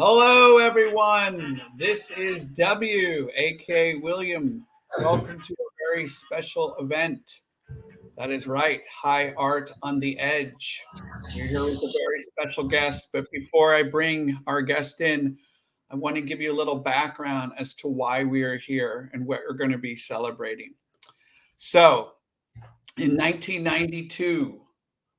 Hello, everyone. This is W, aka William. Welcome to a very special event. That is right, High Art on the Edge. We're here with a very special guest, but before I bring our guest in, I want to give you a little background as to why we are here and what we're going to be celebrating. So, in 1992,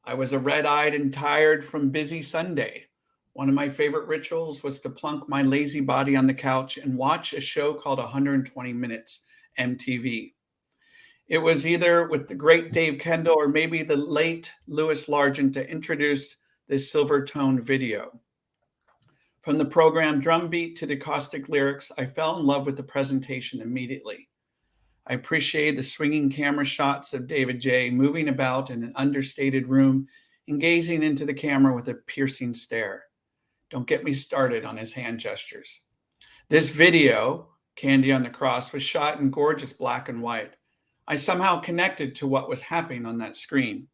I was a red-eyed and tired from busy Sunday. One of my favorite rituals was to plunk my lazy body on the couch and watch a show called 120 Minutes MTV. It was either with the great Dave Kendall or maybe the late Louis Largent that introduced this silver tone video. From the program drumbeat to the caustic lyrics, I fell in love with the presentation immediately. I appreciated the swinging camera shots of David J. moving about in an understated room and gazing into the camera with a piercing stare. Don't get me started on his hand gestures. This video, Candy on the Cross, was shot in gorgeous black and white. I somehow connected to what was happening on that screen.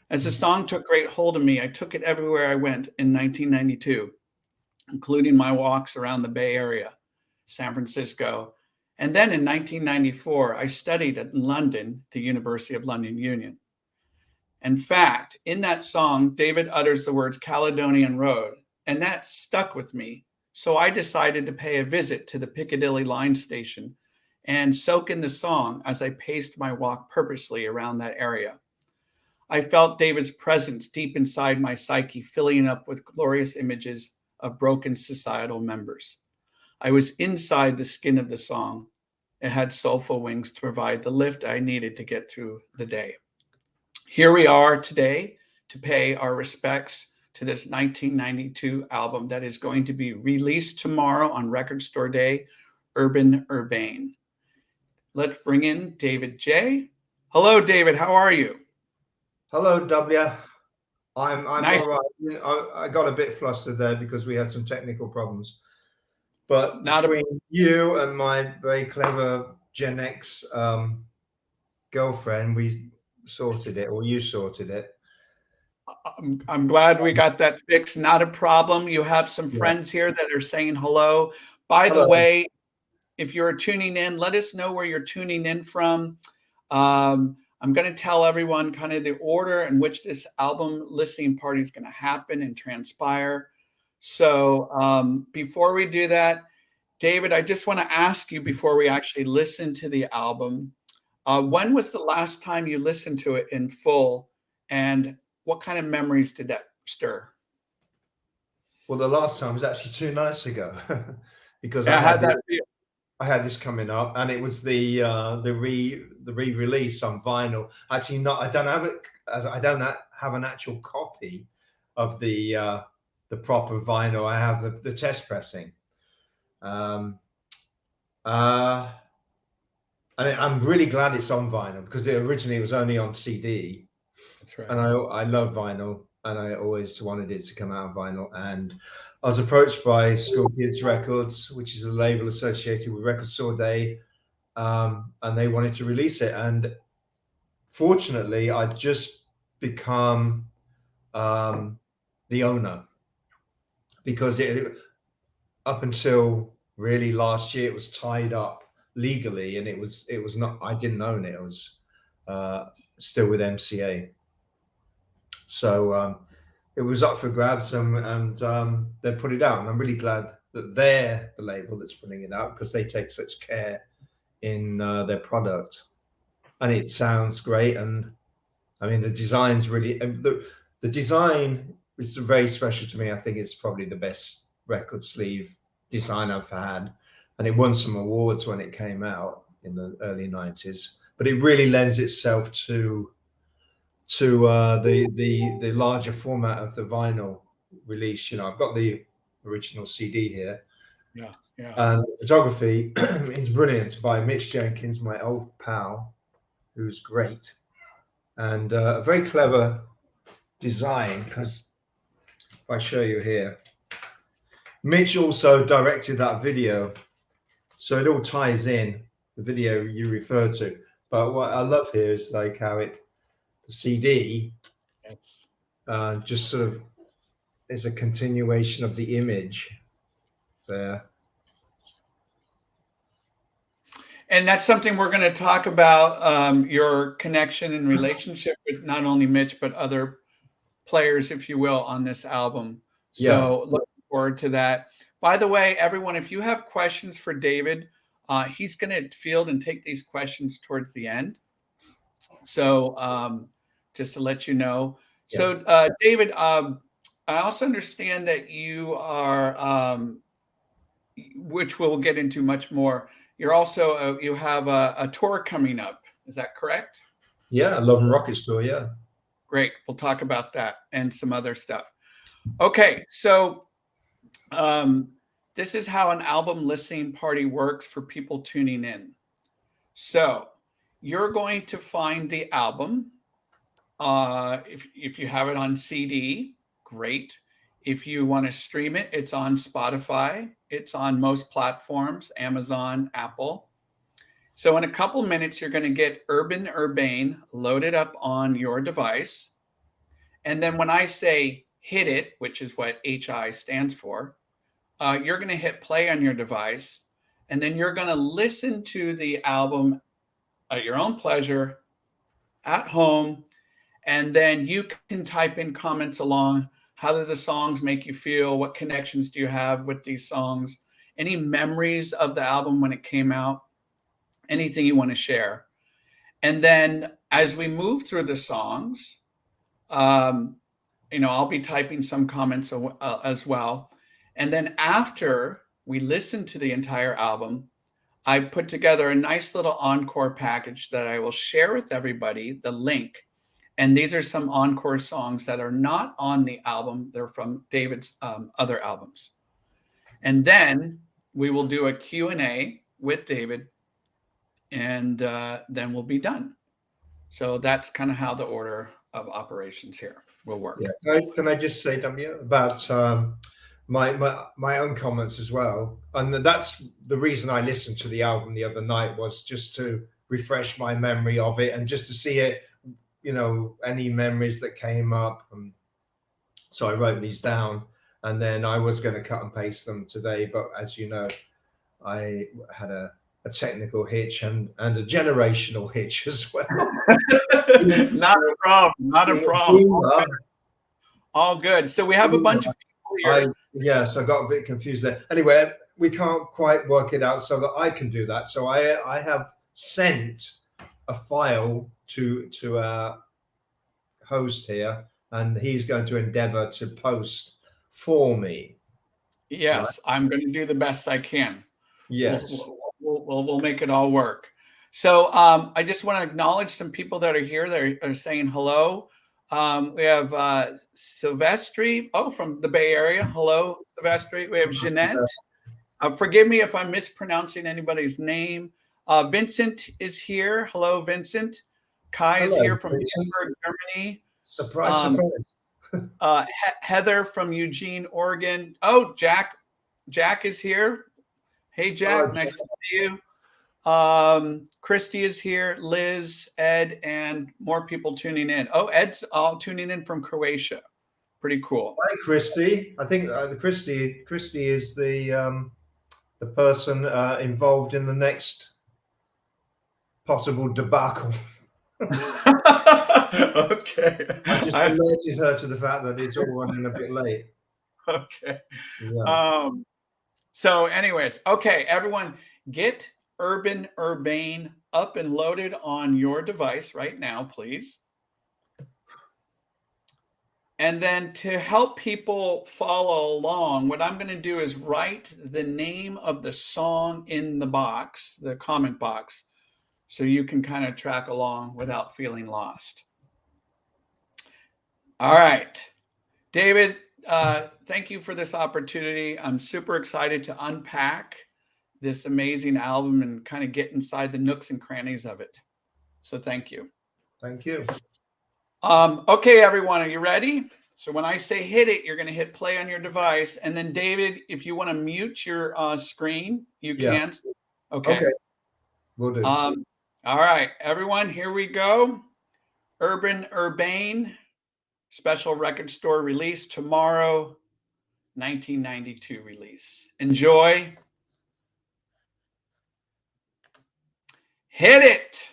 As the song took great hold of me, I took it everywhere I went in 1992, including my walks around the Bay Area, San Francisco, and then in 1994, I studied at London, the University of London Union. In fact, in that song, David utters the words Caledonian Road, and that stuck with me. So I decided to pay a visit to the Piccadilly line station and soak in the song as I paced my walk purposely around that area. I felt David's presence deep inside my psyche, filling up with glorious images of broken societal members. I was inside the skin of the song. It had soulful wings to provide the lift I needed to get through the day. Here we are today to pay our respects to this 1992 album that is going to be released tomorrow on Record Store Day, Urbane. Let's bring in David J. Hello, David. How are you? Hello, W. I'm Nice. all right. I got a bit flustered there because we had some technical problems. But Not a between you and my very clever Gen X girlfriend, we sorted it, or you sorted it. I'm glad we got that fixed. Not a problem. You have some Yeah. friends here that are saying hello. By the Hello. way, if you're tuning in, let us know where you're tuning in from. I'm going to tell everyone kind of the order in which this album listening party is going to happen and transpire. So before we do that, David, I just want to ask you before we actually listen to the album, when was the last time you listened to it in full, and what kind of memories did that stir? Well, the last time was actually 2 nights ago because Yeah, I had that feel. I had this coming up, and it was the re-release on vinyl. Actually, not. I don't have it. I don't have an actual copy of the proper vinyl. I have the test pressing. Um, uh, and I'm really glad it's on vinyl because originally it was only on CD. That's right. And I love vinyl, and I always wanted it to come out on vinyl. And I was approached by School Kids Records, which is a label associated with Record Store Day, and they wanted to release it. And fortunately, I'd just become the owner because up until really last year, it was tied up legally, and it was not. I didn't own it. I was still with MCA. So it was up for grabs, and they put it out. And I'm really glad that they're the label that's putting it out because they take such care in their product. And it sounds great. And I mean, the design's really, the design is very special to me. I think it's probably the best record sleeve design I've had. And it won some awards when it came out in the early 90s. But it really lends itself to the larger format of the vinyl release. You know, I've got the original CD here. Yeah, yeah. And the photography is brilliant by Mitch Jenkins, my old pal, who's great, and a very clever design. Because if I show you here, Mitch also directed that video, so it all ties in the video you referred to. But what I love here is like how the CD Yes. just sort of is a continuation of the image. there. And that's something we're going to talk about, your connection and relationship with not only Mitch, but other players, if you will, on this album. Yeah, So looking forward to that. By the way, everyone, if you have questions for David, he's going to field and take these questions towards the end. So just to let you know. yeah, So David, I also understand that you are, which we'll get into much more. You're also you have a tour coming up. Is that correct? yeah. Love and Rockets tour. Yeah, Great. We'll talk about that and some other stuff. Okay, so um, this is how an album listening party works for people tuning in. So you're going to find the album. If you have it on CD, great. If you want to stream it, it's on Spotify. It's on most platforms, Amazon, Apple. So in a couple minutes, you're going to get Urbane loaded up on your device. And then when I say hit it, which is what HI stands for, you're going to hit play on your device. And then you're going to listen to the album at your own pleasure at home. And then you can type in comments along. How do the songs make you feel? What connections do you have with these songs? Any memories of the album when it came out? Anything you want to share? And then as we move through the songs, um, I'll be typing some comments as well. And then after we listen to the entire album, I put together a nice little encore package that I will share with everybody, the link. And these are some encore songs that are not on the album. They're from David's other albums. And then we will do a Q&A with David, and then we'll be done. So that's kind of how the order of operations here will yeah. work. Can I just say, W, about my own comments as well? And that's the reason I listened to the album the other night, was just to refresh my memory of it and just to see it, any memories that came up. And so I wrote these down, and then I was going to cut and paste them today, but as you know, I had a technical hitch and a generational hitch as well. Not a problem. Not a problem. Humor, All good. So we have a bunch of people here. Yes, I got a bit confused there. Anyway, we can't quite work it out so that I can do that. So I have sent a file to our host here, and he's going to endeavor to post for me. Yes, Right? I'm going to do the best I can. Yes. We'll make it all work. So I just want to acknowledge some people that are here that are saying hello. We have Silvestri, from the Bay Area. Hello, Silvestri. We have Jeanette. Forgive me if I'm mispronouncing anybody's name. Vincent is here. Hello, Vincent. Kai is Hello, here from Vincent. Hamburg, Germany. Surprise, surprise. Heather from Eugene, Oregon. Oh, Jack is here. Hey, Hello, Jack. Nice Jack. to see you. Christy is here. Liz, Ed, and more people tuning in. Oh, Ed's all tuning in from Croatia. Pretty cool. Hi, Christy. I think Christy is the person involved in the next possible debacle. Okay. I just alerted her to the fact that it's all running a bit late. Okay. Yeah. So, anyways, okay, everyone, get Urbane up and loaded on your device right now, please. And then to help people follow along, what I'm going to do is write the name of the song in the box, the comment box, so you can kind of track along without feeling lost. All right. David, thank you for this opportunity. I'm super excited to unpack this amazing album and kind of get inside the nooks and crannies of it. So thank you. Thank you. Okay, everyone, are you ready? So when I say hit it, you're going to hit play on your device. And then, David, if you want to mute your screen, you can. Okay. Will do. All right, everyone, here we go. Urbane, special record store release tomorrow. 1992 release. Enjoy. Hit it.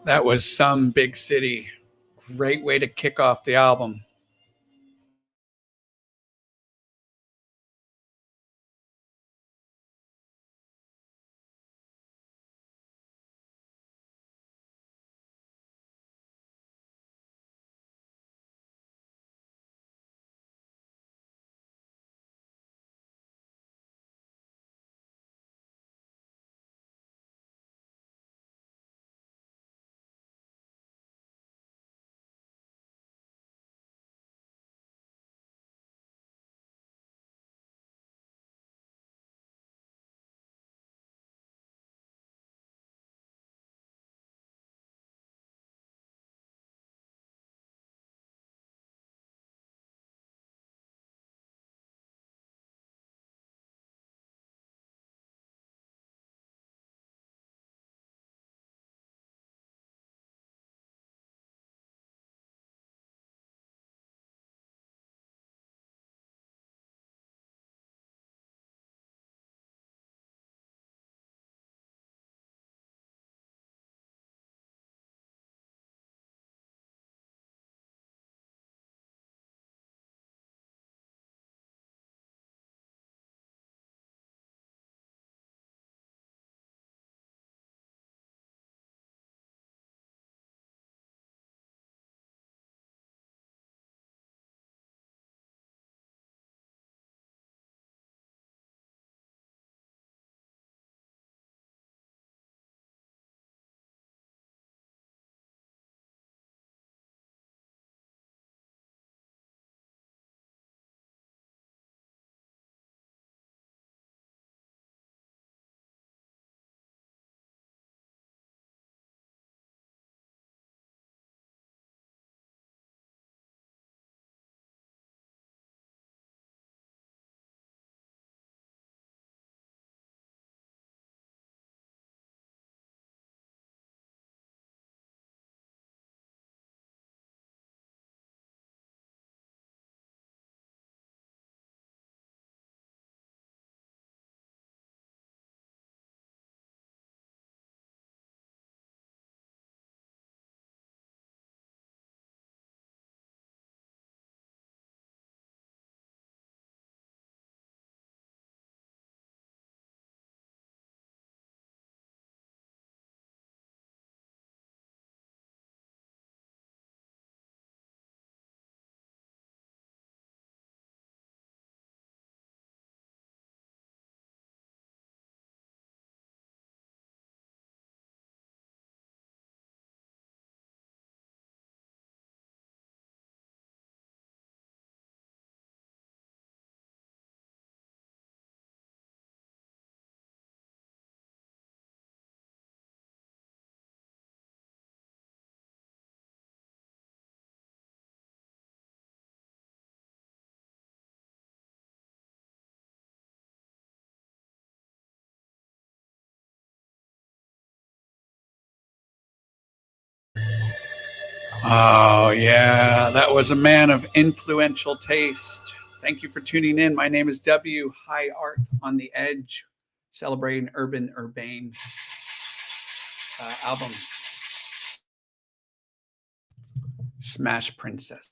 That was Some Big City. Great way to kick off the album. Oh, yeah, that was a man of influential taste. Thank you for tuning in. My name is W. High Art on the Edge, celebrating Urbane album, Smash Princess.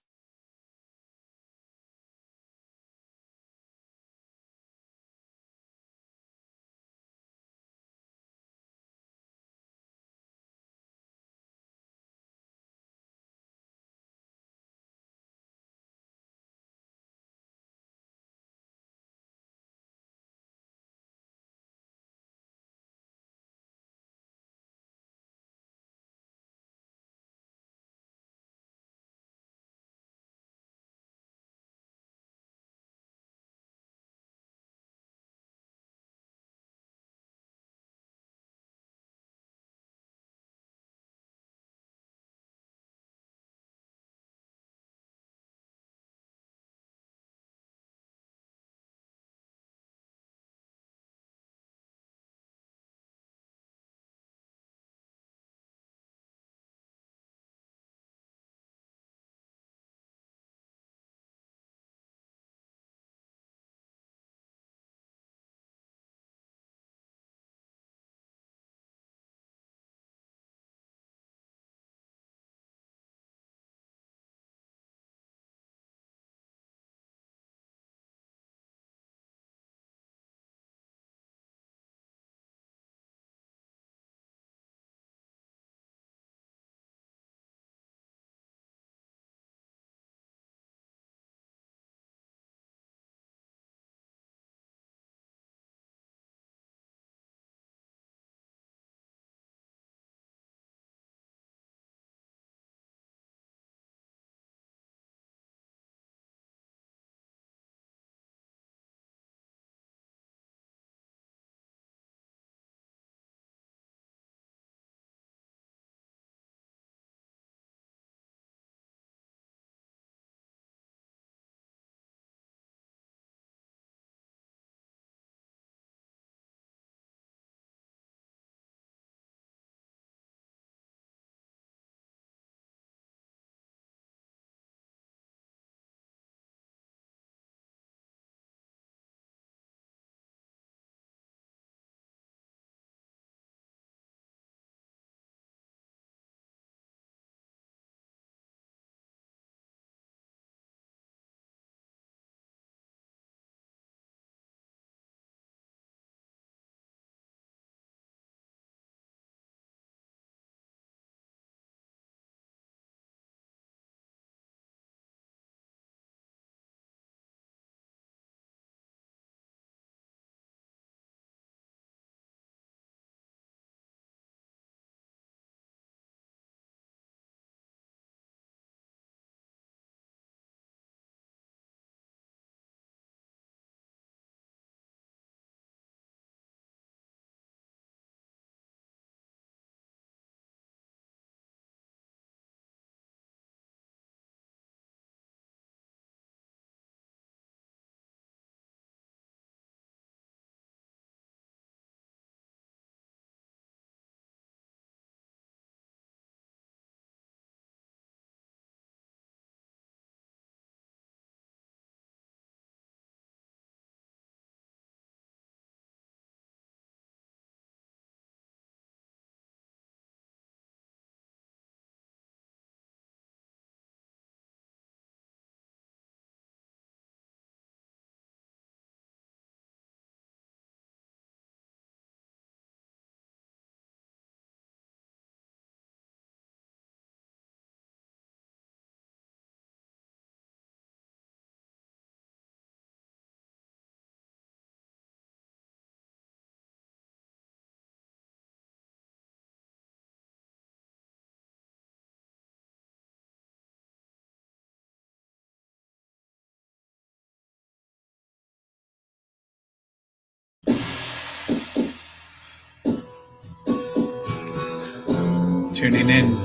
Tuning in,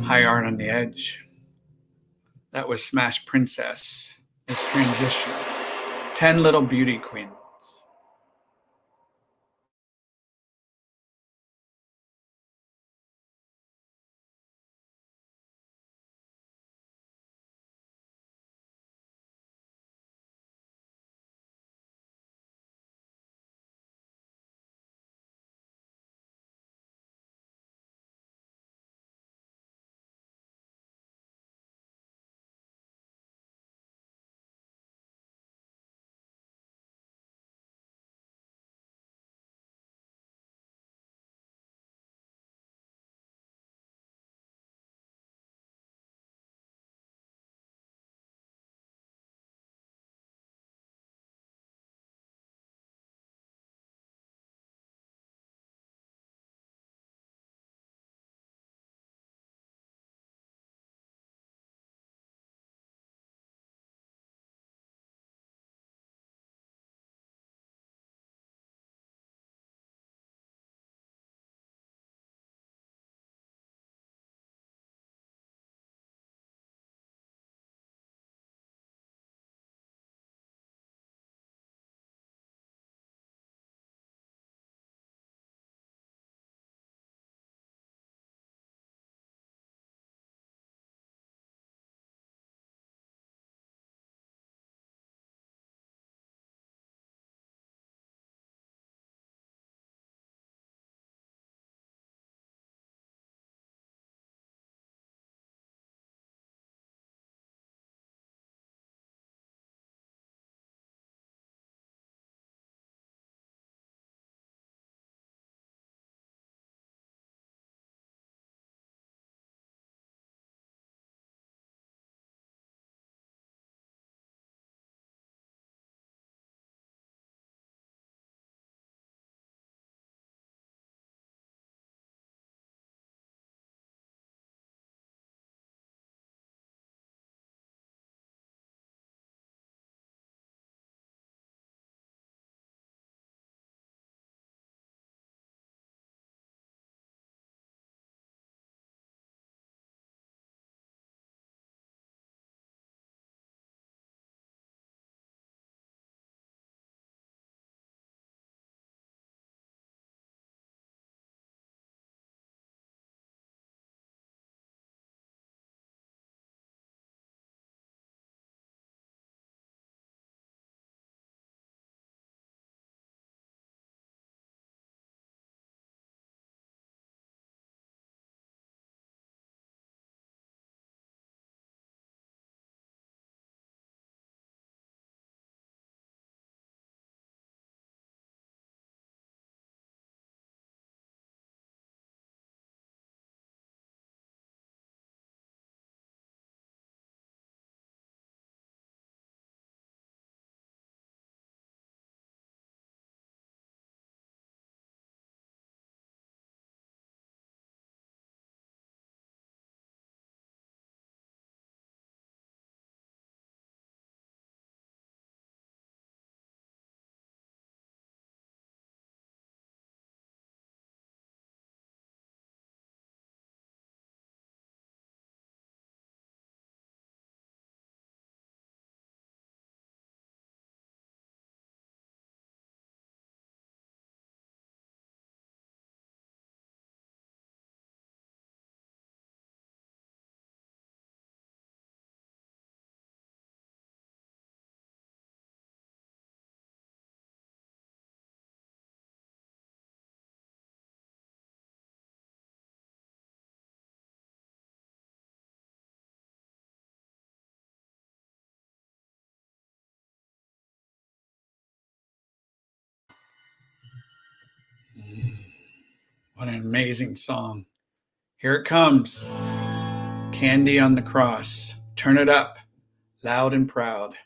High Art on the Edge. That was Smash Princess. Let's transition. 10 Little Beauty Queens. What an amazing song. Here it comes. Candy on the Cross. Turn it up, loud and proud.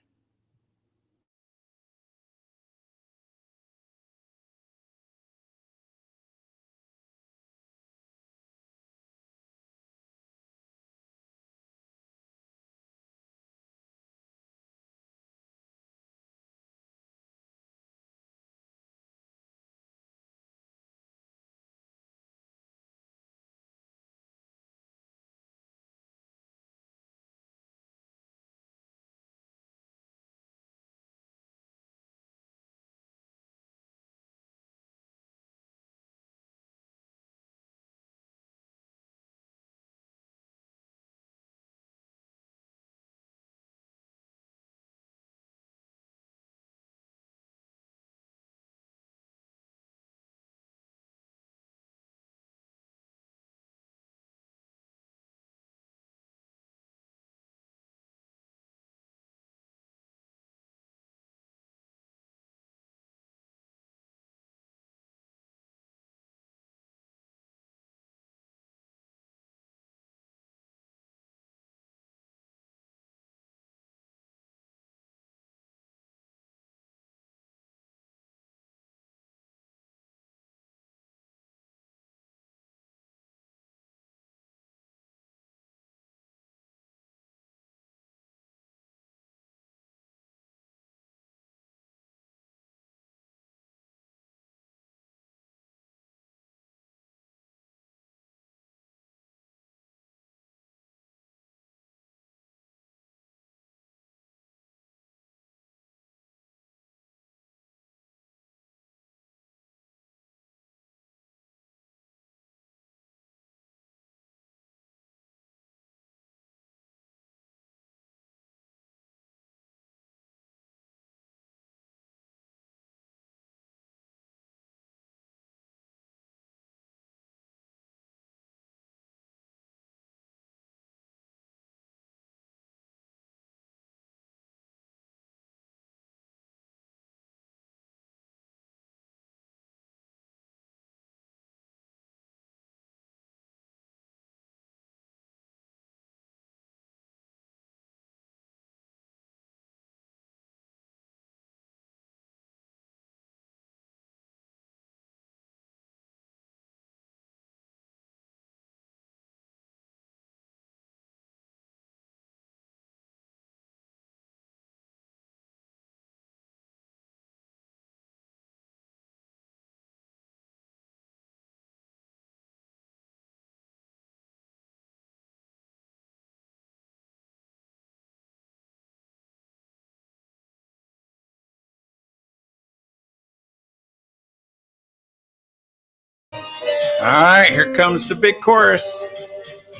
right, here comes the big chorus.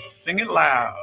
Sing it loud.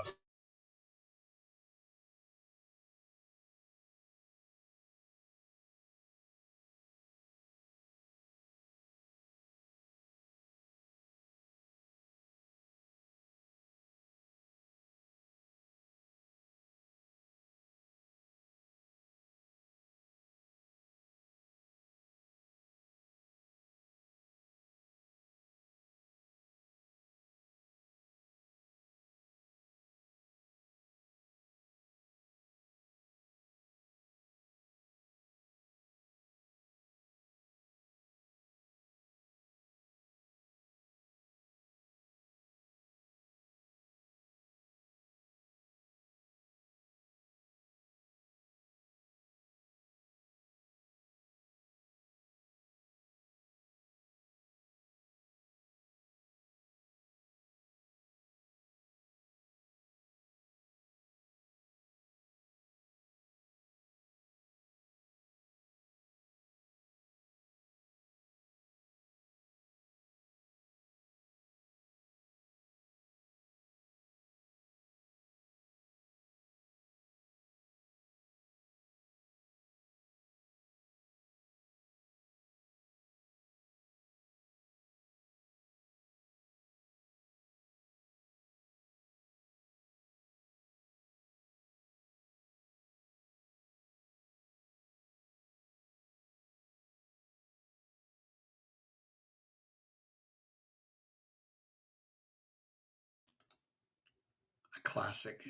A classic.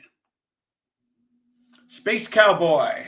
Space Cowboy.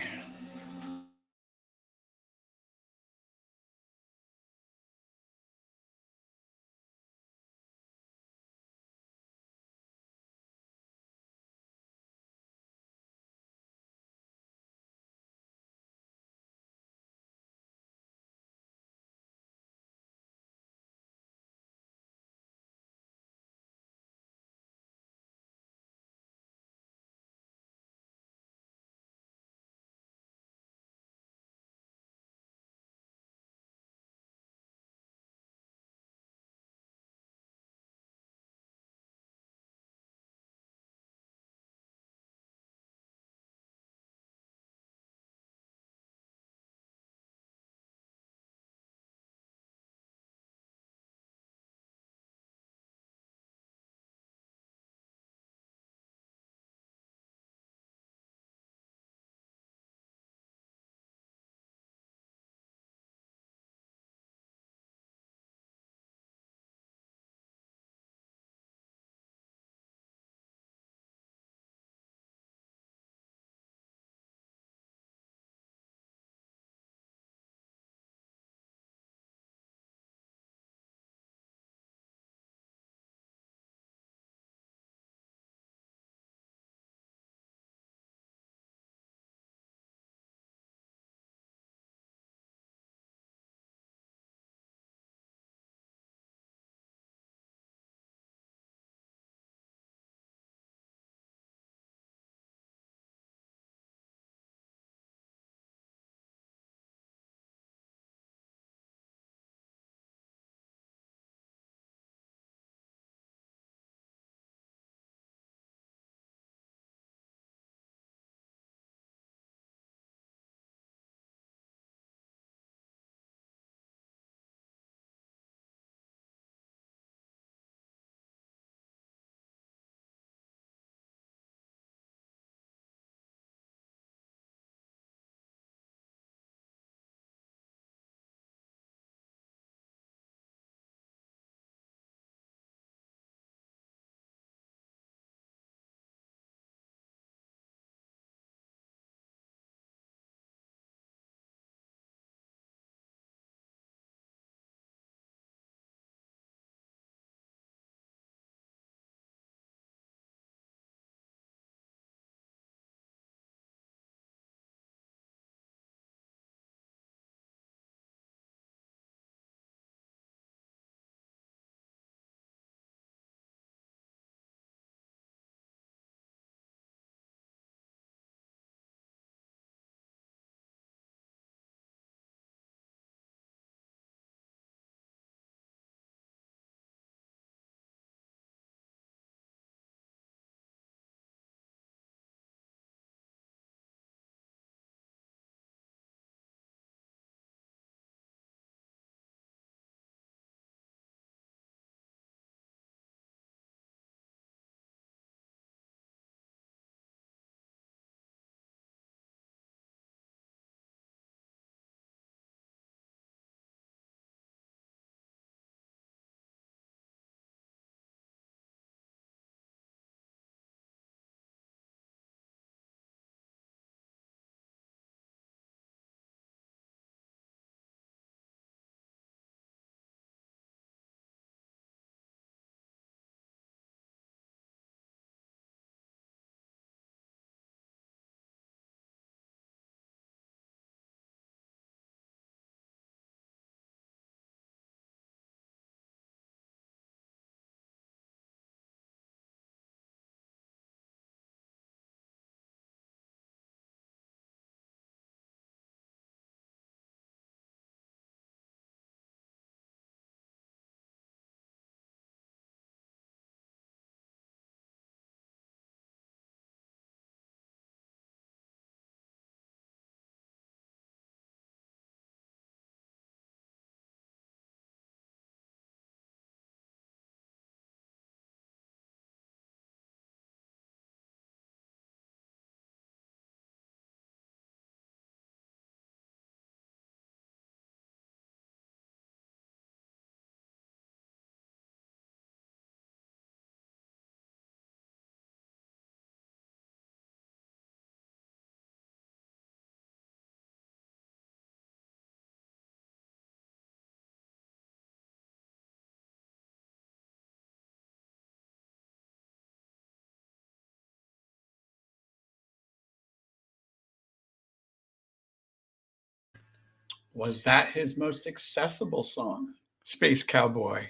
Was that his most accessible song? Space Cowboy,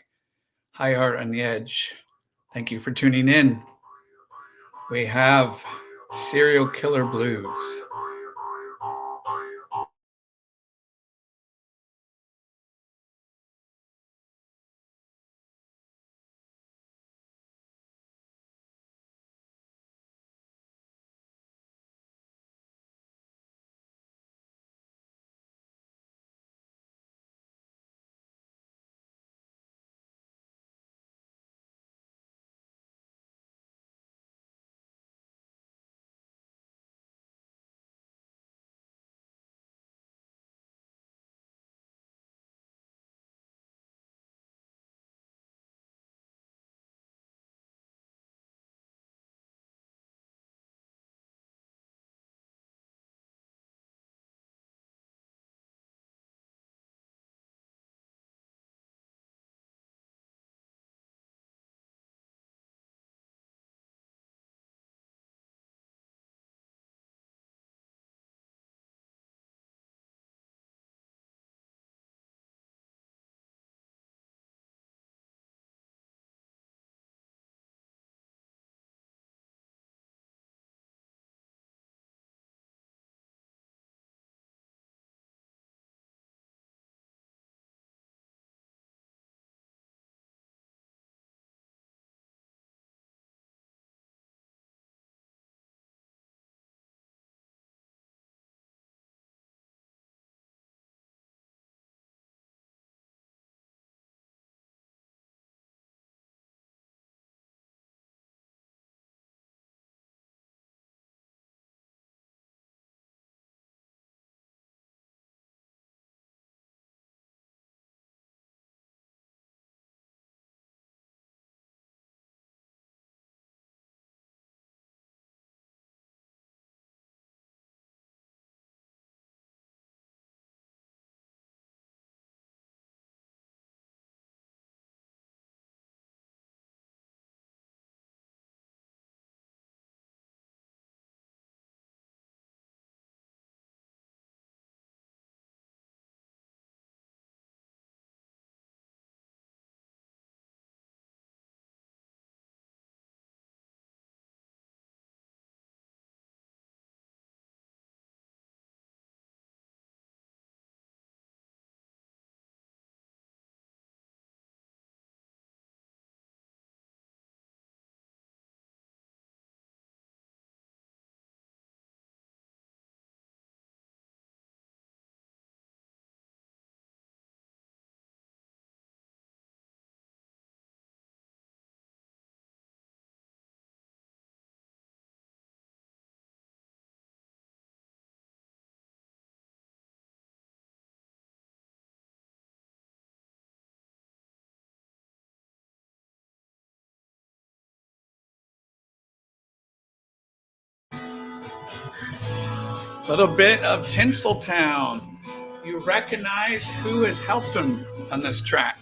High Art on the Edge. Thank you for tuning in. We have Serial Killer Blues. Little bit of Tinseltown. You recognize who has helped him on this track?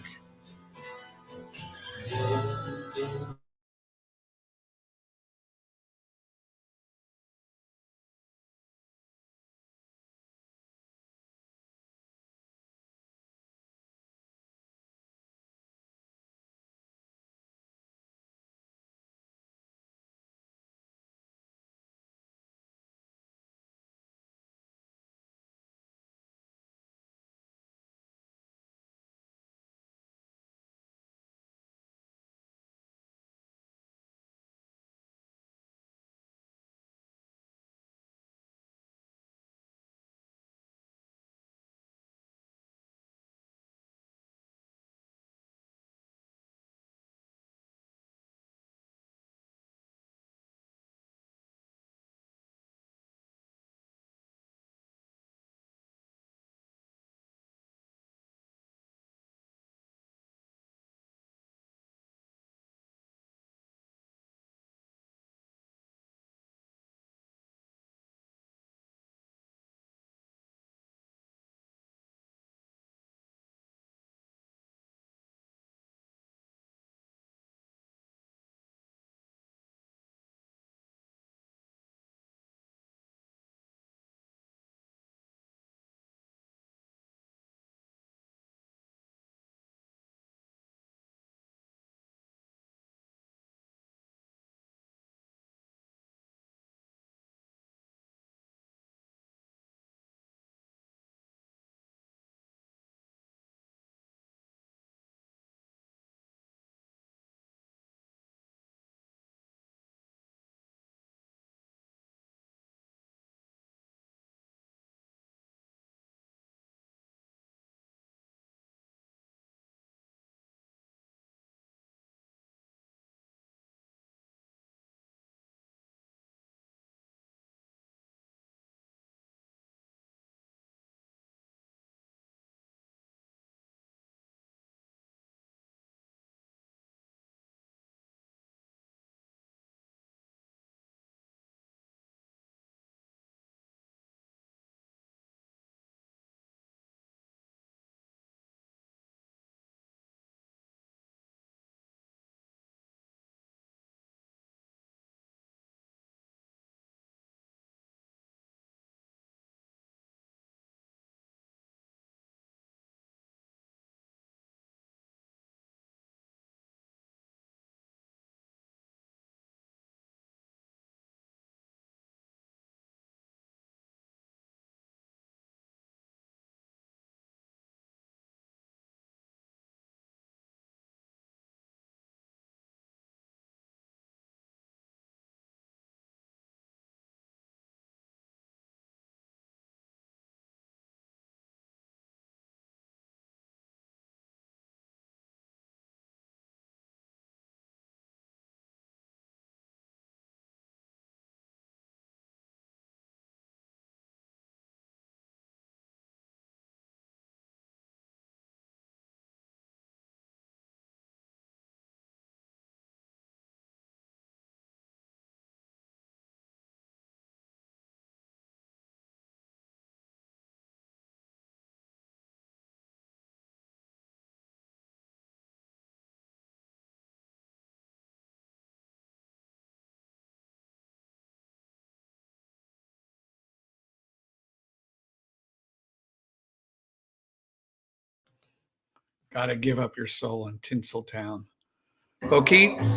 Gotta give up your soul in Tinseltown.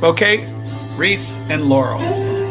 Bouquets, wreaths, and laurels.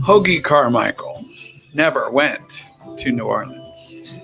Hoagie Carmichael never went to New Orleans.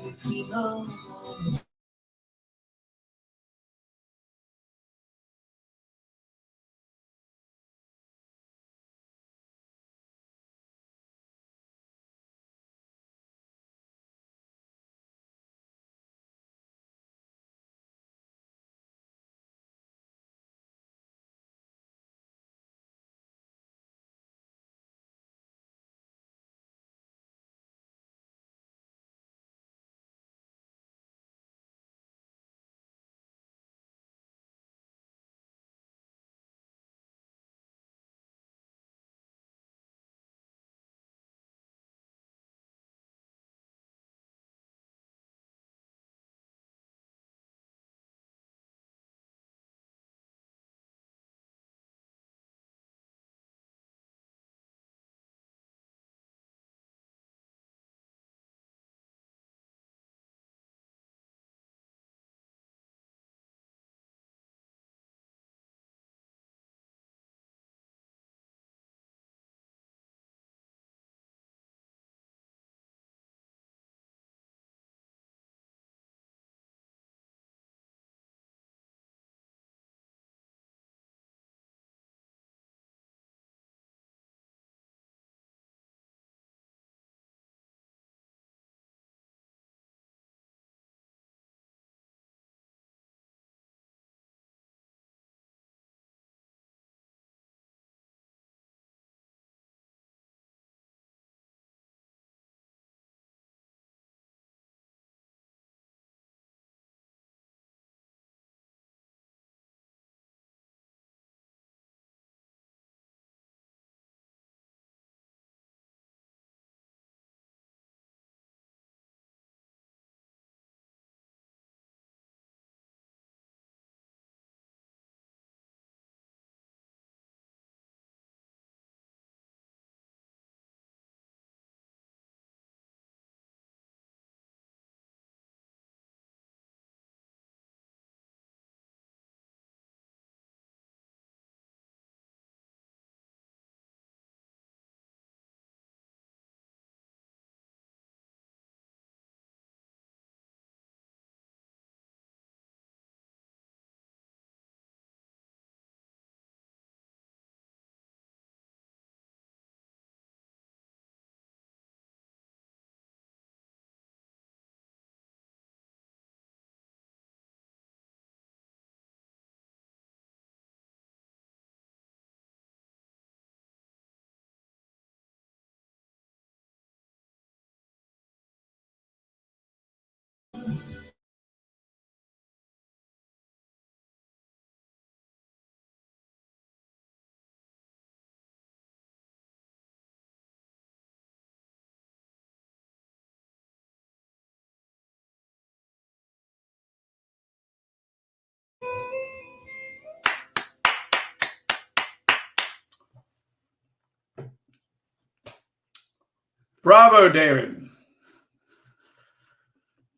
Bravo, David.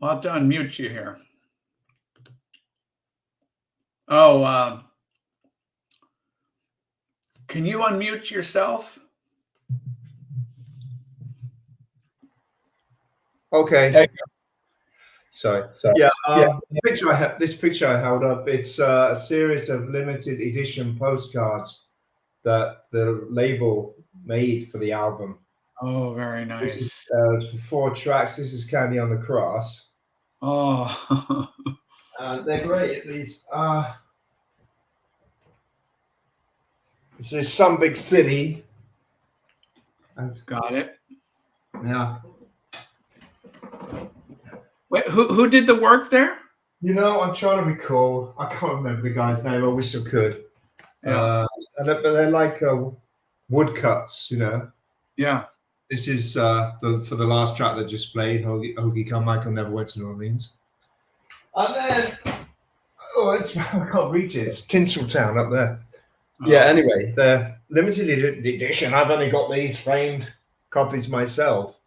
I'll have to unmute you here. Oh, can you unmute yourself? Okay. Sorry. Yeah. This picture I held up. It's a series of limited edition postcards that the label made for the album. Oh, very This is nice. for 4 tracks. This is Candy on the Cross. Oh, They're great. These this is Some Big City. got it. Yeah. Wait, who did the work there? You know, I'm trying to recall. I can't remember the guy's name. I wish I could. Yeah. But they're like woodcuts, you know. Yeah. This is for the last track that just played. Hoagie Carmichael never went to New Orleans. And then, I can't reach it. It's Tinseltown up there. Yeah. Anyway, the limited edition. I've only got these framed copies myself.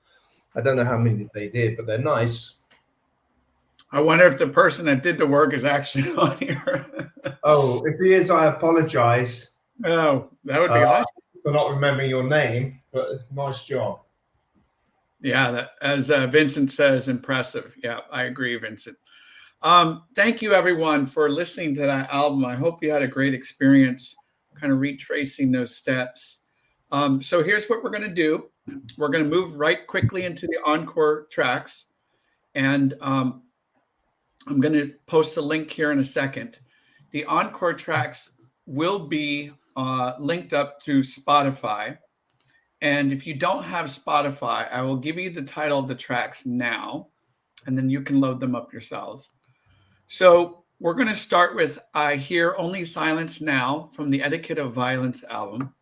I don't know how many they did, but they're nice. I wonder if the person that did the work is actually on here. Oh, if he is, I apologize. Oh, that would be awesome. for not remembering your name, but nice job. Yeah, that, as Vincent says, impressive. Yeah, I agree, Vincent. Thank you, everyone, for listening to that album. I hope you had a great experience kind of retracing those steps. So here's what we're going to do. We're going to move right quickly into the encore tracks. And I'm going to post a link here in a second. The encore tracks will be linked up to Spotify. And if you don't have Spotify, I will give you the title of the tracks now, and then you can load them up yourselves. So we're going to start with I Hear Only Silence Now from the Etiquette of Violence album.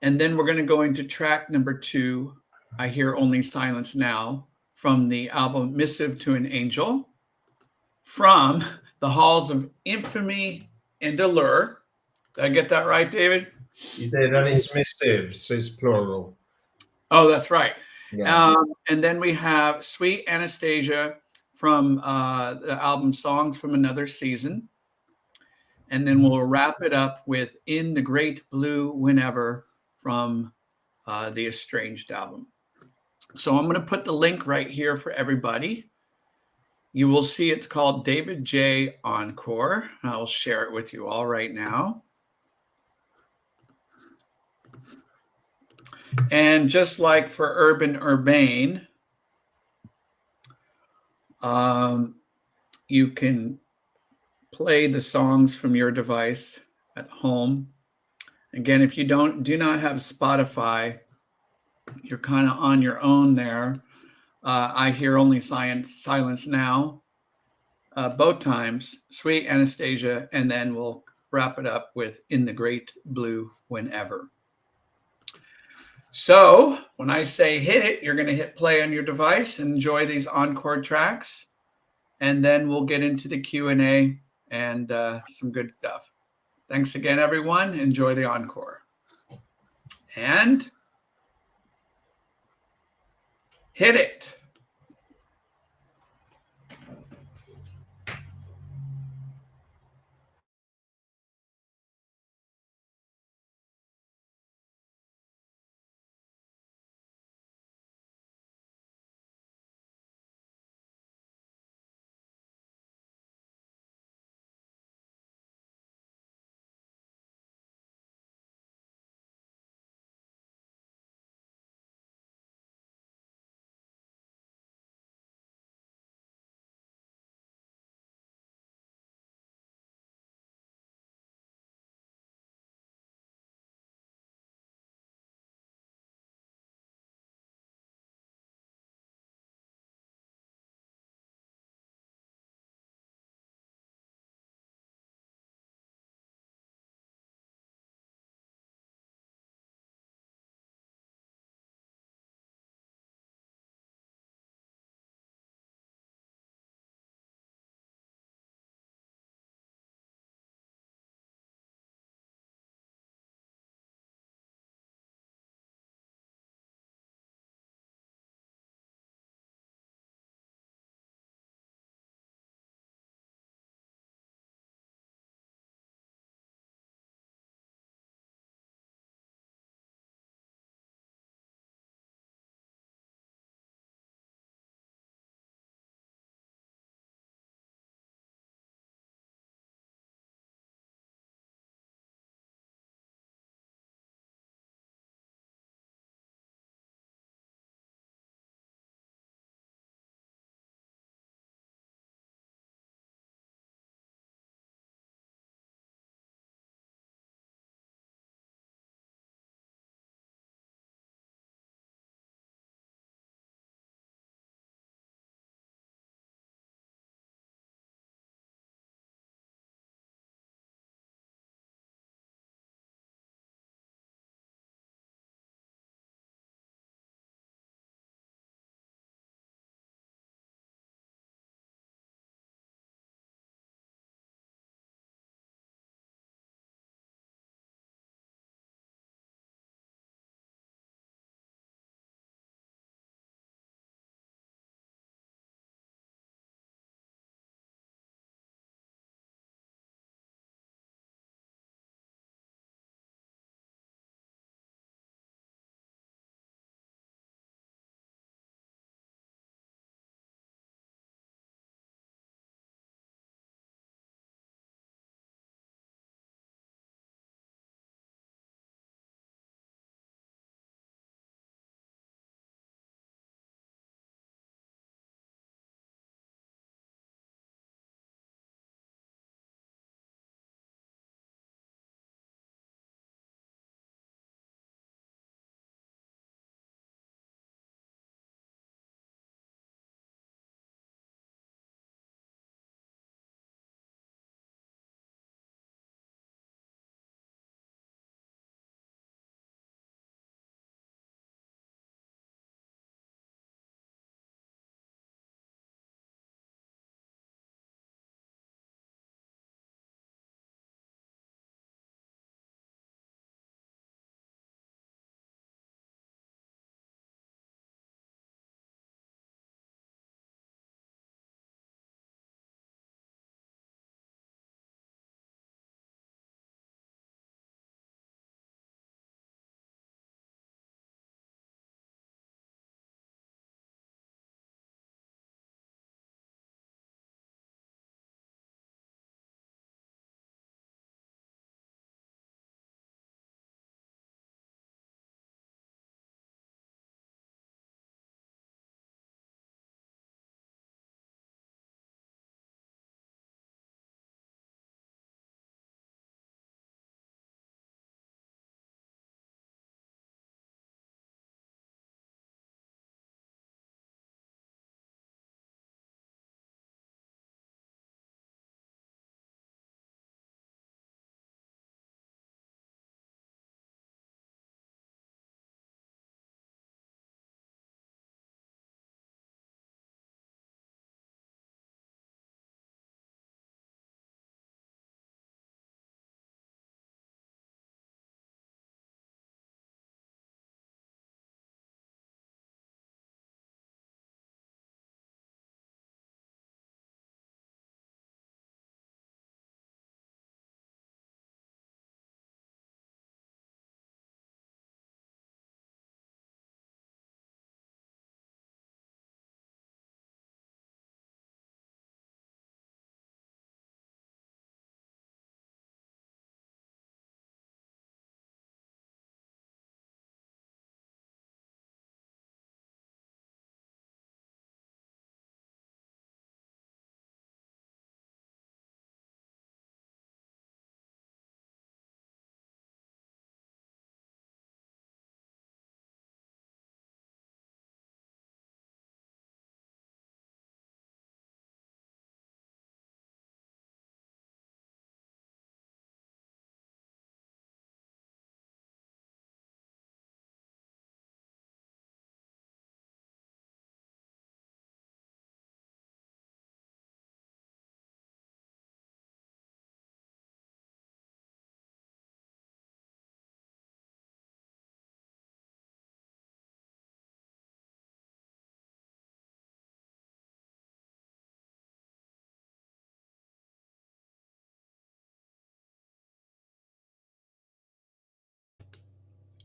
And then we're going to go into track number 2, I Hear Only Silence Now from the album Missive to an Angel from the Halls of Infamy and Allure. Did I get that right, David? You did, and it's missive, so it's plural. Oh, that's right. Yeah. And then we have Sweet Anastasia from the album Songs from Another Season. And then we'll wrap it up with In the Great Blue Whenever from the Estranged album. So I'm going to put the link right here for everybody. You will see it's called David J. Encore. I'll share it with you all right now. And just like for Urbane, you can play the songs from your device at home. Again, if you do not have Spotify, you're kind of on your own there. I Hear Only Silence Now, both times, Sweet Anastasia, and then we'll wrap it up with In the Great Blue Whenever. So when I say hit it, you're going to hit play on your device and enjoy these encore tracks. And then we'll get into the Q&A and some good stuff. Thanks again, everyone. Enjoy the encore. And hit it.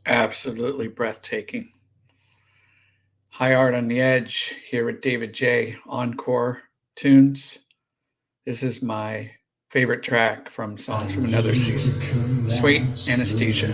Absolutely breathtaking. High Art on the Edge here with David J. Encore Tunes. This is my favorite track from Songs from Another Season. Sweet Anesthesia.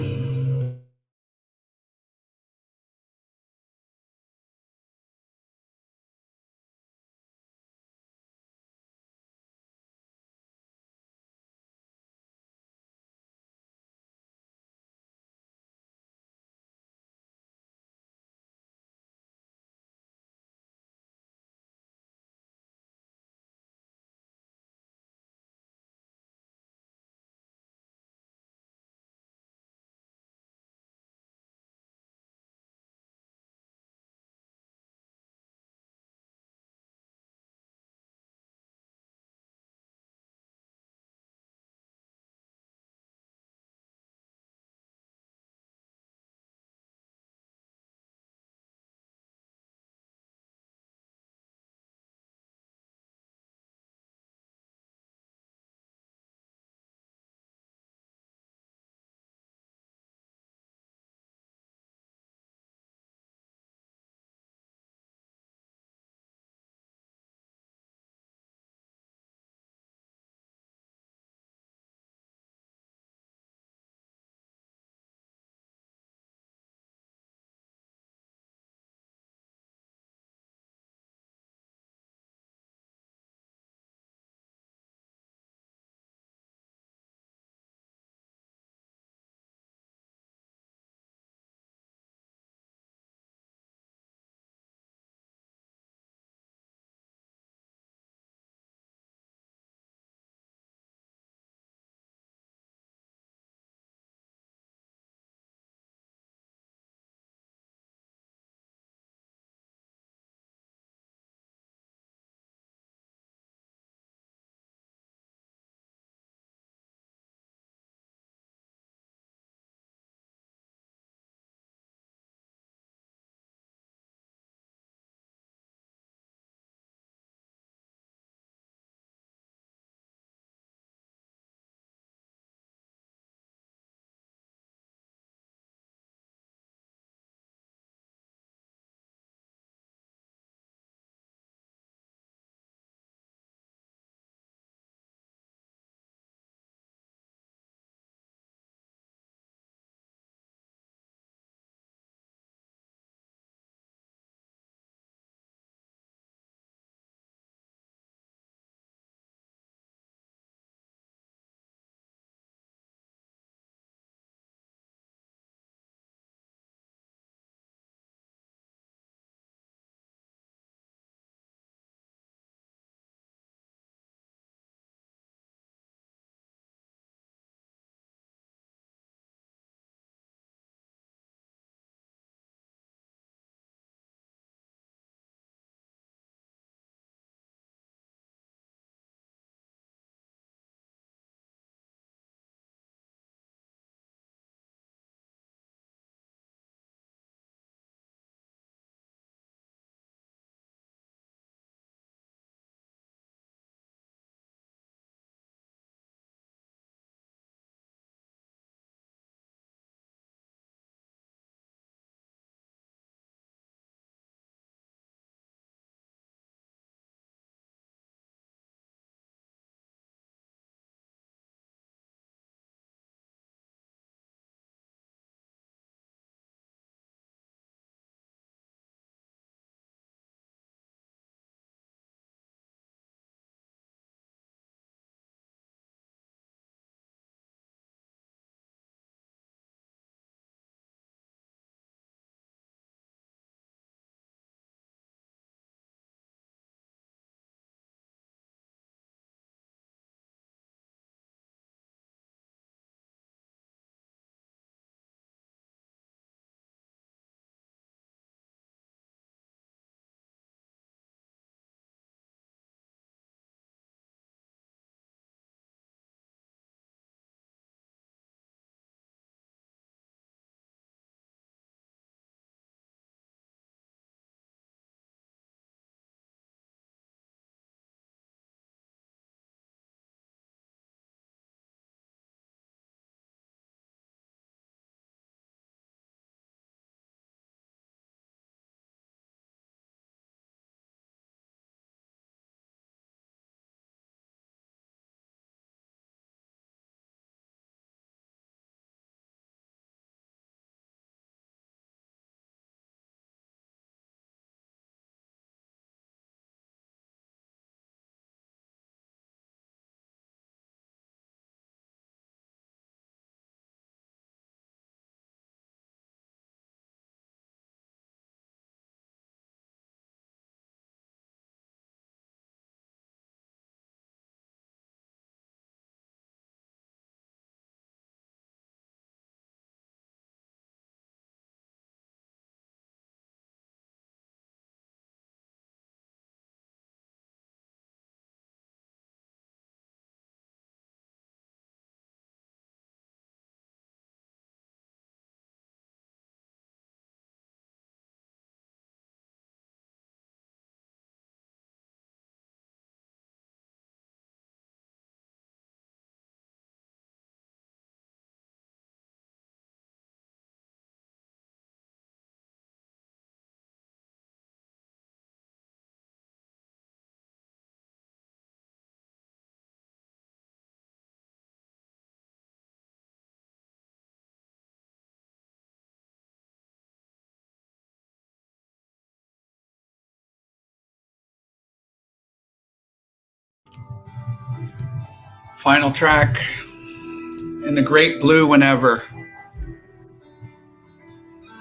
Final track in the great blue whenever.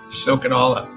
Soak it all up.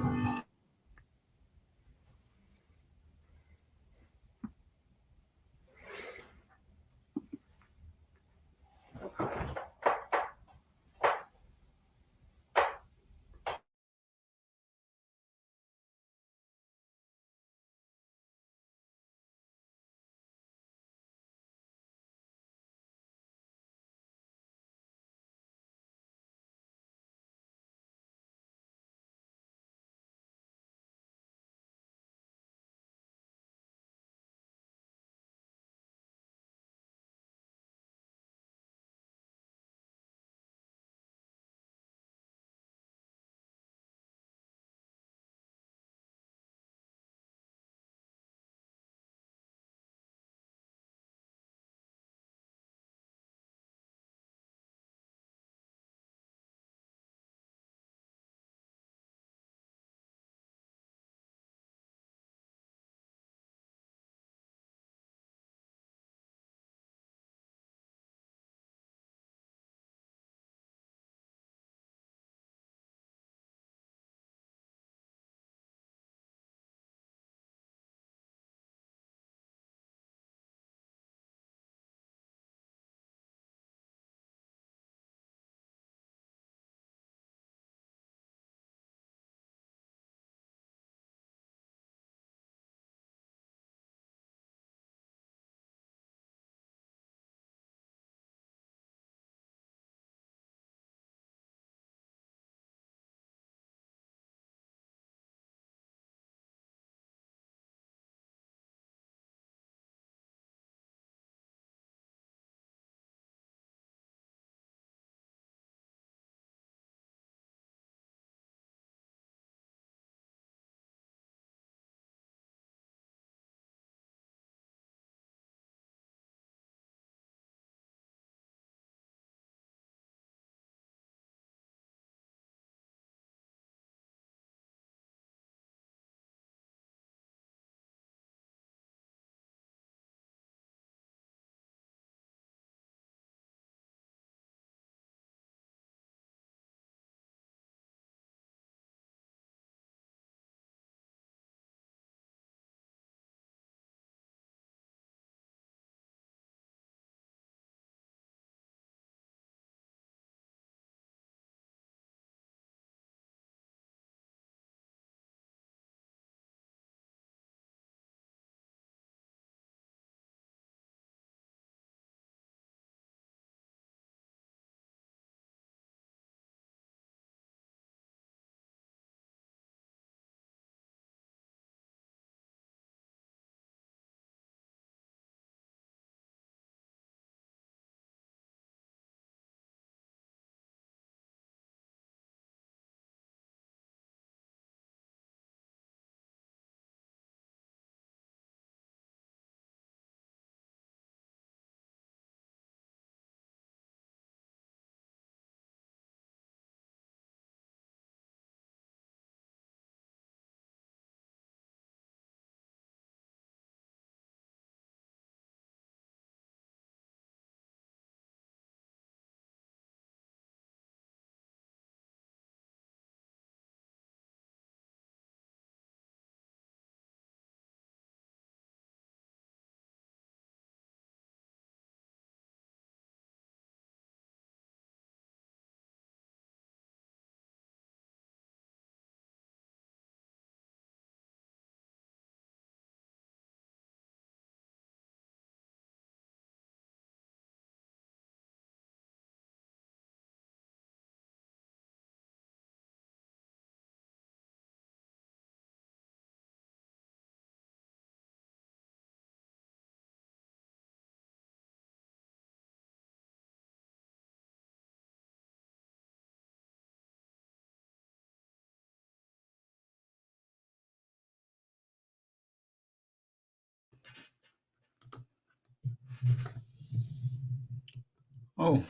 Oh,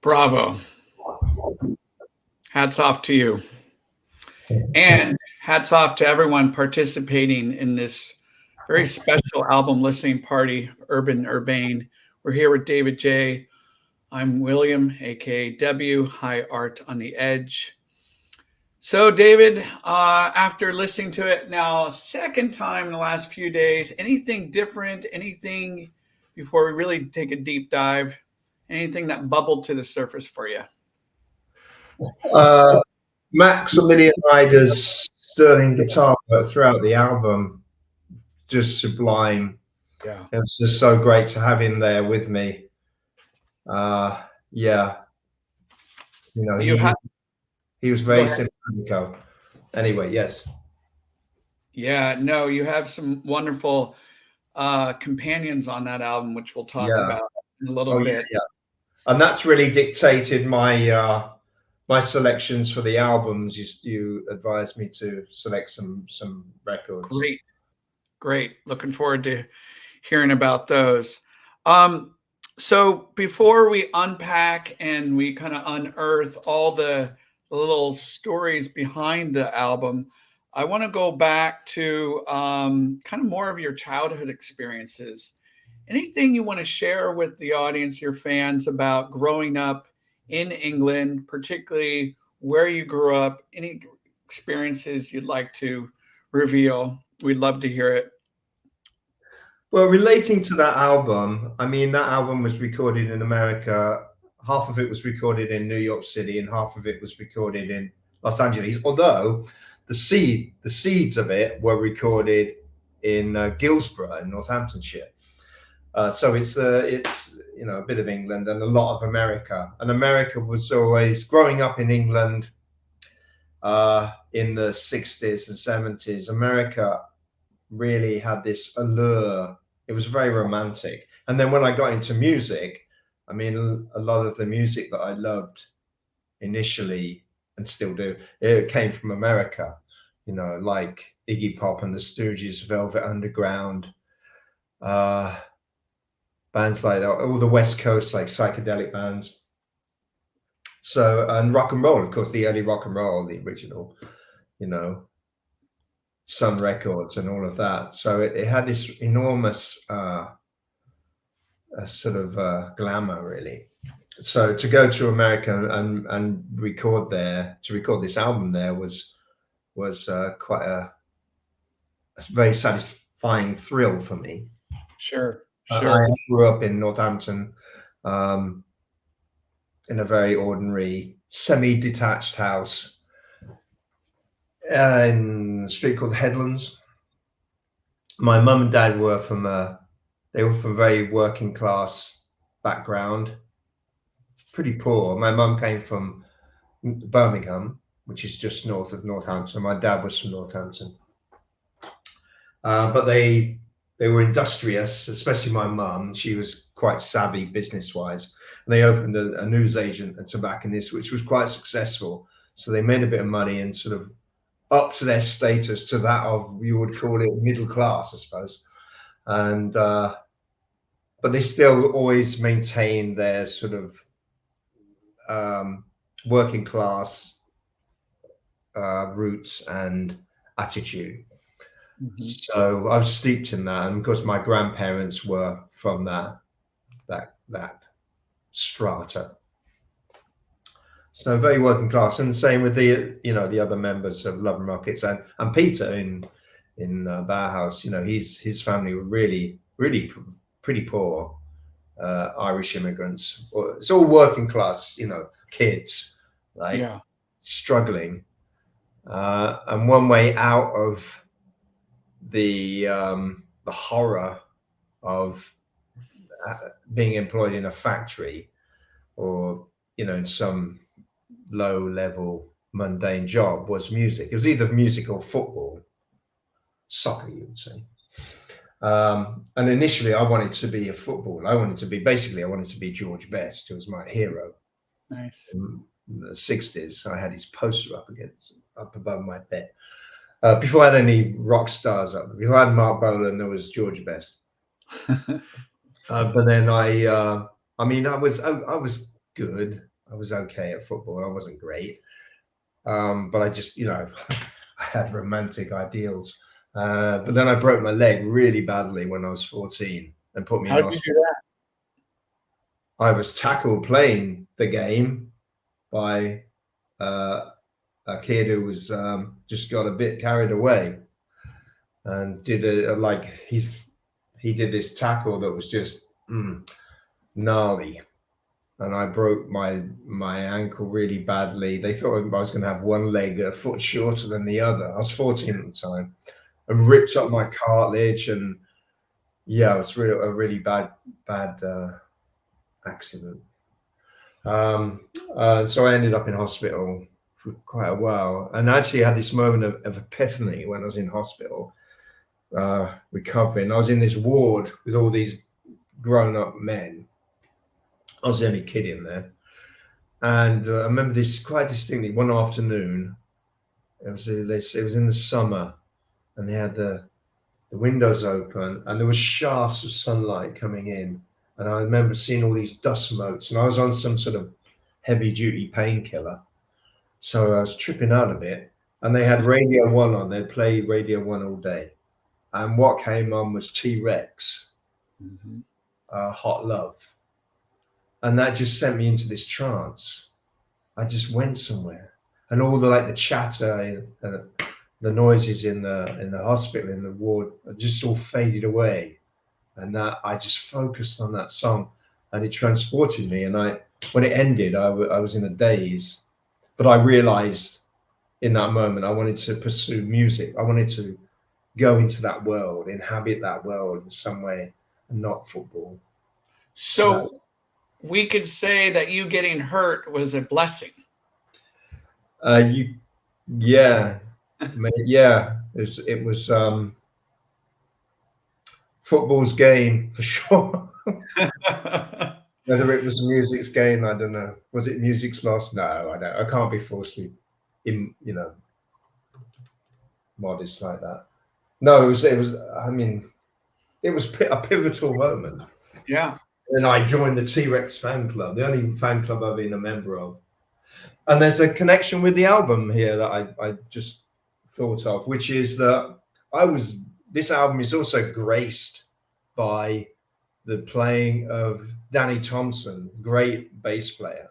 bravo. Hats off to you. And hats off to everyone participating in this very special album listening party, Urban Urbane. We're here with David J. I'm William, aka W, High Art on the Edge. So, David, after listening to it now, second time in the last few days, anything different? Anything before we really take a deep dive? Anything that bubbled to the surface for you? Uh, Maximilian Ider's sterling guitar work throughout the album, just sublime. Yeah. It was just so great to have him there with me. Uh, yeah, you know, You have, he was go very ahead. simpatico. Anyway, yes, Yeah, no, you have some wonderful companions on that album, which we'll talk yeah, about in a little oh yeah, bit. yeah, and that's really dictated my selections for the albums. You advised me to select some records. Great, great. Looking forward to hearing about those. Um, so before we unpack and we kind of unearth all the little stories behind the album, I want to go back to kind of more of your childhood experiences. Anything you want to share with the audience, your fans, about growing up in England, particularly where you grew up? Any experiences you'd like to reveal? We'd love to hear it. Well, relating to that album, I mean, that album was recorded in America. Half of it was recorded in New York City, and half of it was recorded in Los Angeles. Although the seeds of it were recorded in Guilsborough in Northamptonshire. So it's a bit of England and a lot of America. And America was always growing up in England in the 60s and 70s. America really had this allure. It was very romantic. And then when I got into music, I mean, a lot of the music that I loved initially and still do, it came from America, like Iggy Pop and the Stooges, Velvet Underground, uh, bands like that, all the West Coast, like psychedelic bands. So, and rock and roll, of course, the early rock and roll, the original, you know, Sun Records and all of that. So it had this enormous sort of glamour, really. So to go to America and record there, to record this album there was quite a very satisfying thrill for me. Sure, I sure. grew up in Northampton, um, in a very ordinary semi-detached house in a street called Headlands. My mum and dad were they were from very working class background, pretty poor. My mum came from Birmingham, which is just north of Northampton. My dad was from Northampton, but they were industrious, especially my mum. She was quite savvy business wise. And they opened a newsagent and tobacconist, which was quite successful. So they made a bit of money and sort of upped their status to that of, you would call it, middle class, I suppose. And but they still always maintained their sort of working class roots and attitude. Mhm. So I was steeped in that, and because my grandparents were from that strata, so very working class. And the same with the other members of Love and Rockets and Peter in Bauhaus. His family were really pretty poor, Irish immigrants. It's all working class, kids, like Yeah. struggling. And one way out of the horror of being employed in a factory or in some low level mundane job was music. It was either music or football, soccer, you would say. And initially, I wanted to be a footballer. I wanted to be George Best, who was my hero Nice. in the 60s. I had his poster up above my bed. Before I had any rock stars up, before I had Mark Bolan, there was George Best. But then I mean, I was good. I was okay at football. I wasn't great, but I just, I had romantic ideals But then I broke my leg really badly when I was 14 and put me in How did you do hospital. I was tackled playing the game by uh, a kid who was just got a bit carried away and did he did this tackle that was just gnarly, and I broke my ankle really badly. They thought I was going to have one leg a foot shorter than the other. I was 14 at the time, and ripped up my cartilage, and yeah, it was really a really bad accident. Um, so I ended up in hospital for quite a while, and actually had this moment of epiphany when I was in hospital, recovering. I was in this ward with all these grown-up men. I was the only kid in there, and I remember this quite distinctly. One afternoon, it was in the summer, and they had the windows open, and there was shafts of sunlight coming in. And I remember seeing all these dust motes, and I was on some sort of heavy duty painkiller. So I was tripping out a bit. And they had Radio 1 on. They'd play Radio 1 all day. And what came on was T Rex, that? Hot Love. And that just sent me into this trance. I just went somewhere. And all the chatter and the noises in the hospital, in the ward, just all faded away. And that I just focused on that song, and it transported me. And when it ended, I was in a daze, but I realized in that moment I wanted to pursue music. I wanted to go into that world, inhabit that world in some way, and not football. So that, So we could say that you getting hurt was a blessing. you, yeah, yeah, it was football's gain for sure. Whether it was music's gain, I don't know. Was it music's loss? No, I don't. I can't be falsely, modest like that. No, it was. It was. I mean, it was a pivotal moment. Yeah. And I joined the T Rex fan club, the only fan club I've been a member of. And there's a connection with the album here that I just thought of, which is that this album is also graced by the playing of Danny Thompson, great bass player,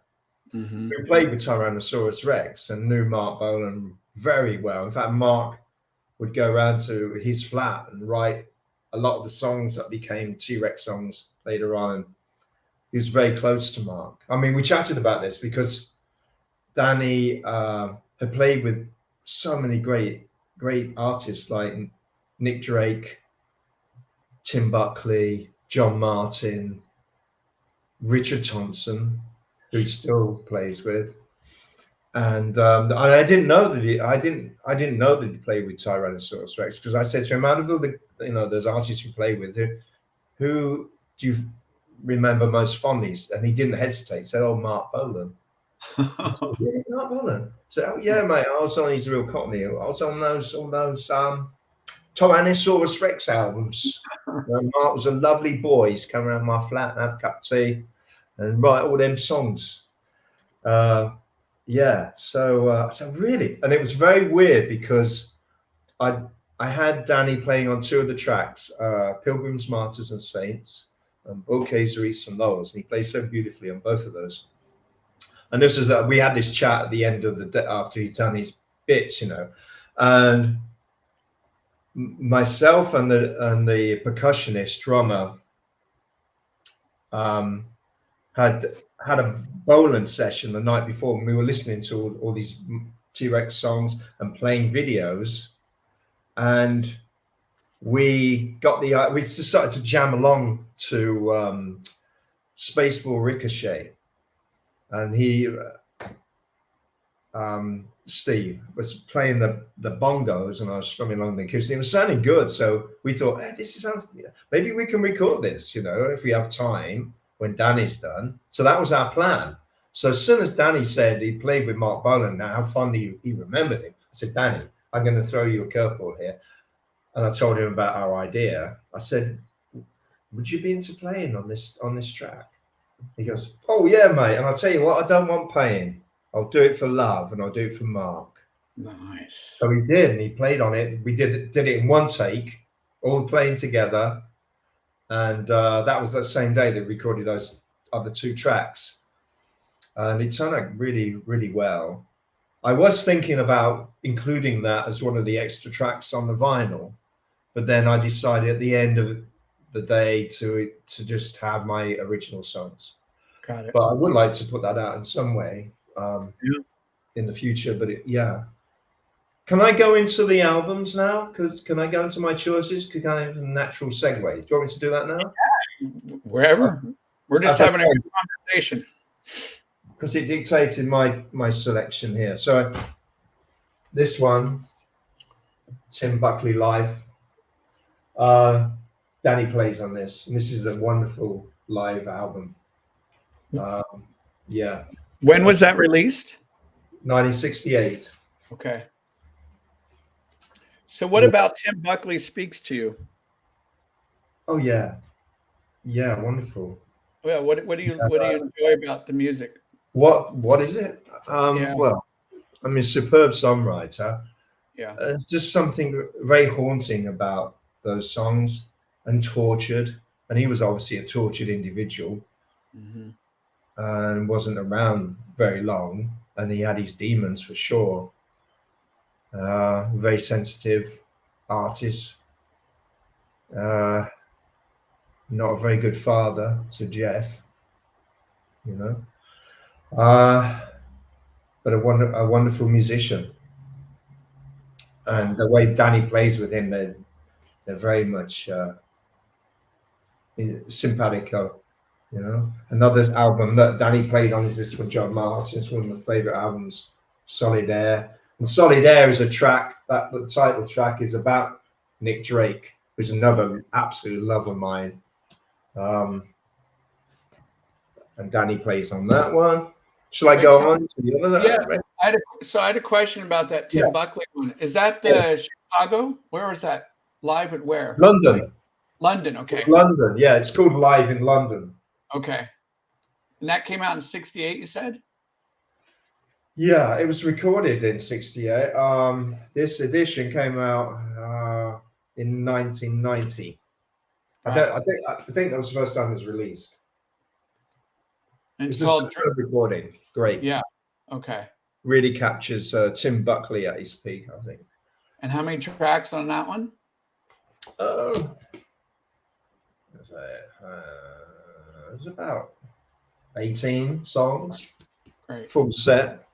who played with Tyrannosaurus Rex and knew Mark Bolan very well. In fact, Mark would go around to his flat and write a lot of the songs that became T-Rex songs later on. He was very close to Mark. I mean, we chatted about this because Danny had played with so many great artists like Nick Drake, Tim Buckley, John Martin, Richard Thompson, who he still plays with, and I didn't know that I didn't know that he played with Tyrannosaurus Rex, because I said to him, out of all the those artists you play with, who do you remember most fondly? And he didn't hesitate. He said, "Oh, Mark Bolan." I said, "Really, Mark Bolan?" I said, "Oh yeah, mate. I was on his real Cockney. I was on all those Tyrannosaurus Rex albums. Mark was a lovely boy. He's come around my flat and have a cup of tea and write all them songs." Yeah, so really, and it was very weird because I had Danny playing on two of the tracks, Pilgrims, Martyrs, and Saints, and Bouquets of East and Laurels, and he plays so beautifully on both of those. And this is that we had this chat at the end of the day after he'd done his bits, and myself and the percussionist drummer had a Bolan session the night before, and we were listening to all these T-Rex songs and playing videos, and we decided to jam along to Spaceball Ricochet, and Steve was playing the bongos and I was strumming along the acoustic. It was sounding good, so we thought, hey, maybe we can record this, if we have time when Danny's done. So that was our plan. So as soon as Danny said he played with Mark Bolan, now how fondly he remembered him, I said, "Danny, I'm going to throw you a curveball here." And I told him about our idea. I said, "Would you be into playing on this track?" He goes, "Oh yeah, mate. And I'll tell you what, I don't want paying. I'll do it for love, and I'll do it for Mark." Nice. So he did, and he played on it. We did it in one take, all playing together, and that was that same day that we recorded those other two tracks, and it turned out really, really well. I was thinking about including that as one of the extra tracks on the vinyl, but then I decided at the end of the day to just have my original songs. Got it. But I would like to put that out in some way Yeah. in the future. But yeah, can I go into the albums now? Can I go into my choices? Can I have a natural segue? Do you want me to do that now? Wherever. We're just As I having a said, good conversation. because it dictated my selection here. So this one, Tim Buckley live. Danny plays on this, and this is a wonderful live album. Yeah, When was that released? 1968. Okay. So what about Tim Buckley speaks to you? Oh yeah, yeah, wonderful. Yeah, what do you enjoy about the music? What is it? Yeah, Well, I mean, superb songwriter. yeah. There's just something very haunting about those songs, and tortured. And he was obviously a tortured individual Hmm. and wasn't around very long. And he had his demons for sure. Very sensitive artist. Uh, Not a very good father to Jeff, you know. Uh, but a wonderful musician. And the way Danny plays with him, they're very much simpatico, you know. Another album that Danny played on is this one, John Martin. It's one of my favorite albums, Solid Air. And Solid Air is a track that the title track is about Nick Drake, who's another absolute love of mine. And Danny plays on that one. Shall I Wait, go so on to the other? yeah, I had a question about that Yeah. Tim Buckley one. Is that Yes. Chicago? Where was that? Live at where? London. London. Okay. London. Yeah, it's called Live in London. Okay. And that came out in 68, you said? Yeah, it was recorded in '68. This edition came out in 1990. Right. I think that was the first time it was released. And It's it's a called superb recording. Great. Yeah. Okay. Really captures Tim Buckley at his peak, I think. And how many tracks on that one? Oh, it's about 18 songs, Great. full set,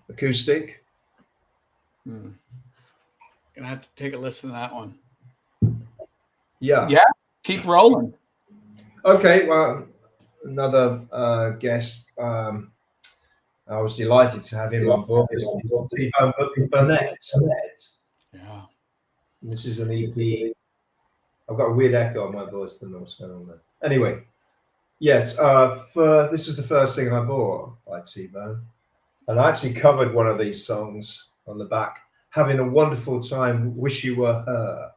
acoustic. Gonna have to take a listen to that one. Yeah. Yeah. Keep rolling. Okay. Well, another guest. I was delighted to have him on board. T-Bone Burnett. Yeah. This is an EP. I've got a weird echo on my voice. I don't know what's going on there. Anyway, yes. This is the first thing I bought by T-Bone, and I actually covered one of these songs on the back. Having a wonderful time. Wish you were her.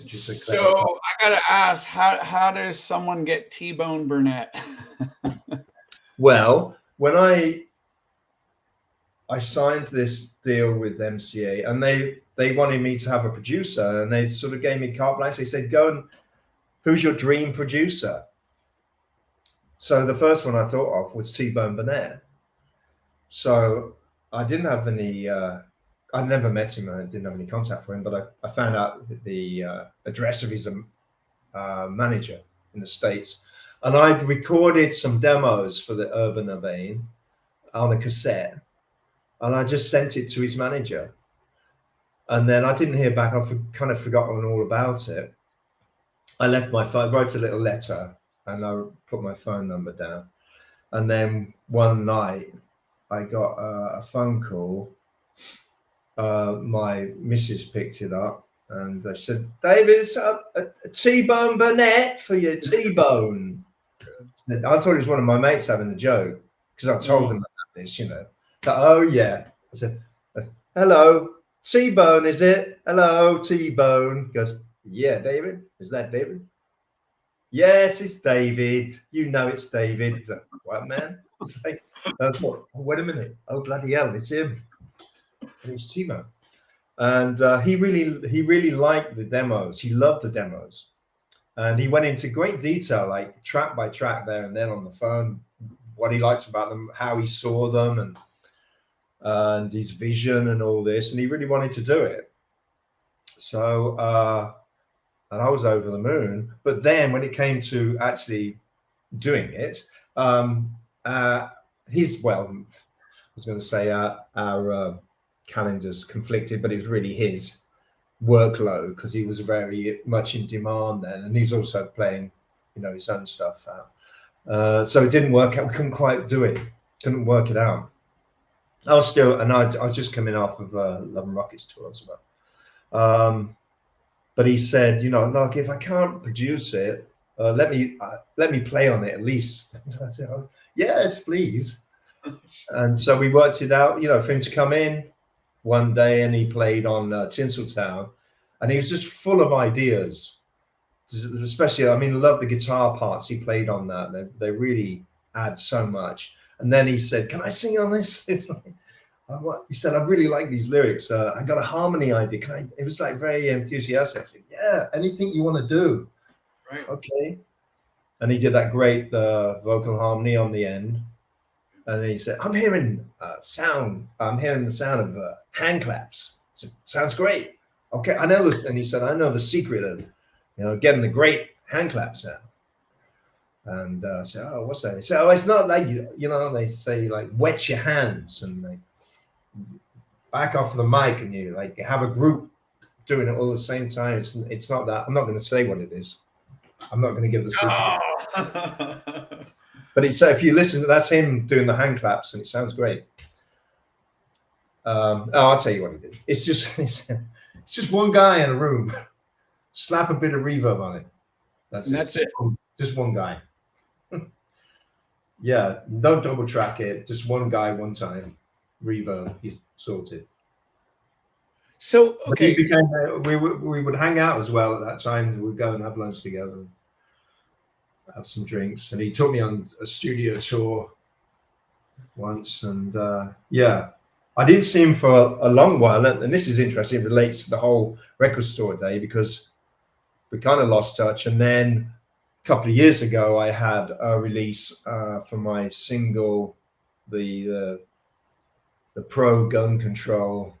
So I gotta ask, how does someone get T-Bone Burnett? Well, when I signed this deal with MCA, and they wanted me to have a producer, and they sort of gave me carte blanche. They said, "Go and who's your dream producer?" So the first one I thought of was T-Bone Burnett. So I didn't have any. I'd never met him. I didn't have any contact for him, but I found out the address of his manager in the States, and I'd recorded some demos for the Urbane on a cassette, and I just sent it to his manager. And then I didn't hear back. I've kind of forgotten all about it. I left my phone, wrote a little letter, and I put my phone number down. And then one night, I got a phone call. My missus picked it up, and they said, "David, it's a T-Bone Burnett for you, T-Bone." I thought it was one of my mates having a joke, because I told them about this, you know. Oh yeah. I said, "Hello, T-Bone, is it? Hello, T-Bone." He goes, "Yeah, David. Is that David?" "Yes, it's David. You know it's David." He's like, "What, man?" It's like, I thought, oh, wait a minute. Oh, bloody hell, it's him. and it was T-Bone. And he really liked the demos. He loved the demos, and he went into great detail, like track by track, there and then on the phone, what he liked about them, how he saw them, and his vision and all this. And he really wanted to do it. So and I was over the moon. But then when it came to actually doing it, um, uh, his well, I was going to say our calendars conflicted, but it was really his workload because he was very much in demand then, and he's also playing, his own stuff out. So it didn't work out. We couldn't quite do it. Couldn't work it out. I was still, and I was just coming off of Love and Rockets tour as well. But he said, look, if I can't produce it, let me play on it at least. I said, oh, yes, please. And so we worked it out, for him to come in one day, and he played on Tinseltown, and he was just full of ideas. Especially, I mean, I love the guitar parts he played on that. They really add so much. And then he said, "Can I sing on this?" It's like, what? He said, "I really like these lyrics. I got a harmony idea. Can I?" It was like very enthusiastic. I said, "Yeah, anything you want to do." Right. Okay. And he did that great vocal harmony on the end. And then he said, "I'm hearing sound. I'm hearing the sound of hand claps. I said, sounds great. Okay, I know this." And he said, "I know the secret of, getting the great hand clap sound." And I said, "Oh, what's that?" He said, "Oh, it's not like, they say like wet your hands and like back off the mic and you like have a group doing it all at the same time. It's not that. I'm not going to say what it is. I'm not going to give the secret." Oh. But it's if you listen, that's him doing the hand claps, and it sounds great. I'll tell you what it is. It's just one guy in a room. Slap a bit of reverb on it. That's it. Just one guy. Yeah, don't double track it. Just one guy, one time. Reverb. He's sorted. So But he okay, became. We would hang out as well at that time. We'd go and have lunch together, and have some drinks, and he took me on a studio tour once, and yeah, I didn't see him for a long while, and this is interesting. It relates to the whole record store day because we kind of lost touch, and then a couple of years ago, I had a release for my single, the Pro Gun Control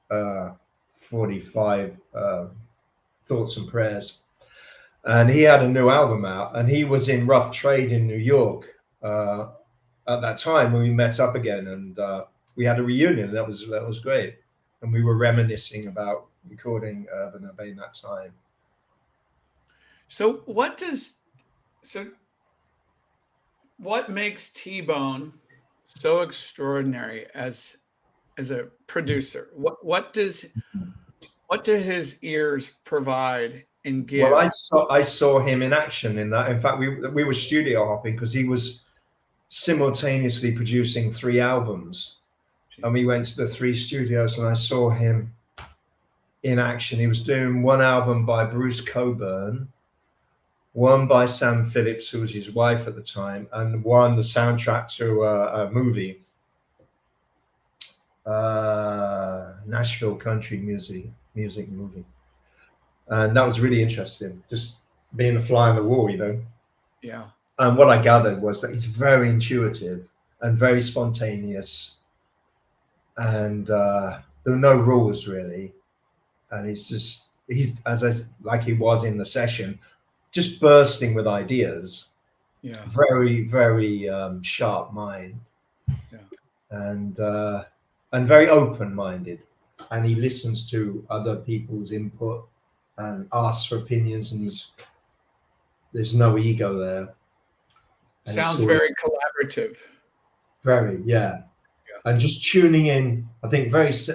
45 Thoughts and Prayers, and he had a new album out, and he was in rough trade in New York at that time when we met up again, and we had a reunion. And that was great, and we were reminiscing about recording Urbane that time. so what makes T-Bone so extraordinary as a producer? What do his ears provide and Well, give? I saw him in action in that. In fact, we were studio hopping because he was simultaneously producing 3 albums, and we went to the 3 studios, and I saw him in action. He was doing one album by Bruce Coburn, one by Sam Phillips, who was his wife at the time, and one the soundtrack to a movie, Nashville country music movie, and that was really interesting. Just being a fly on the wall. Yeah. And what I gathered was that he's very intuitive and very spontaneous, and there are no rules really. And he's like he was in the session, just bursting with ideas. Yeah. Very, very sharp mind, Yeah. and very open-minded. And he listens to other people's input and asks for opinions, and there's no ego there. And Sounds very collaborative. very, yeah. And just tuning in. I think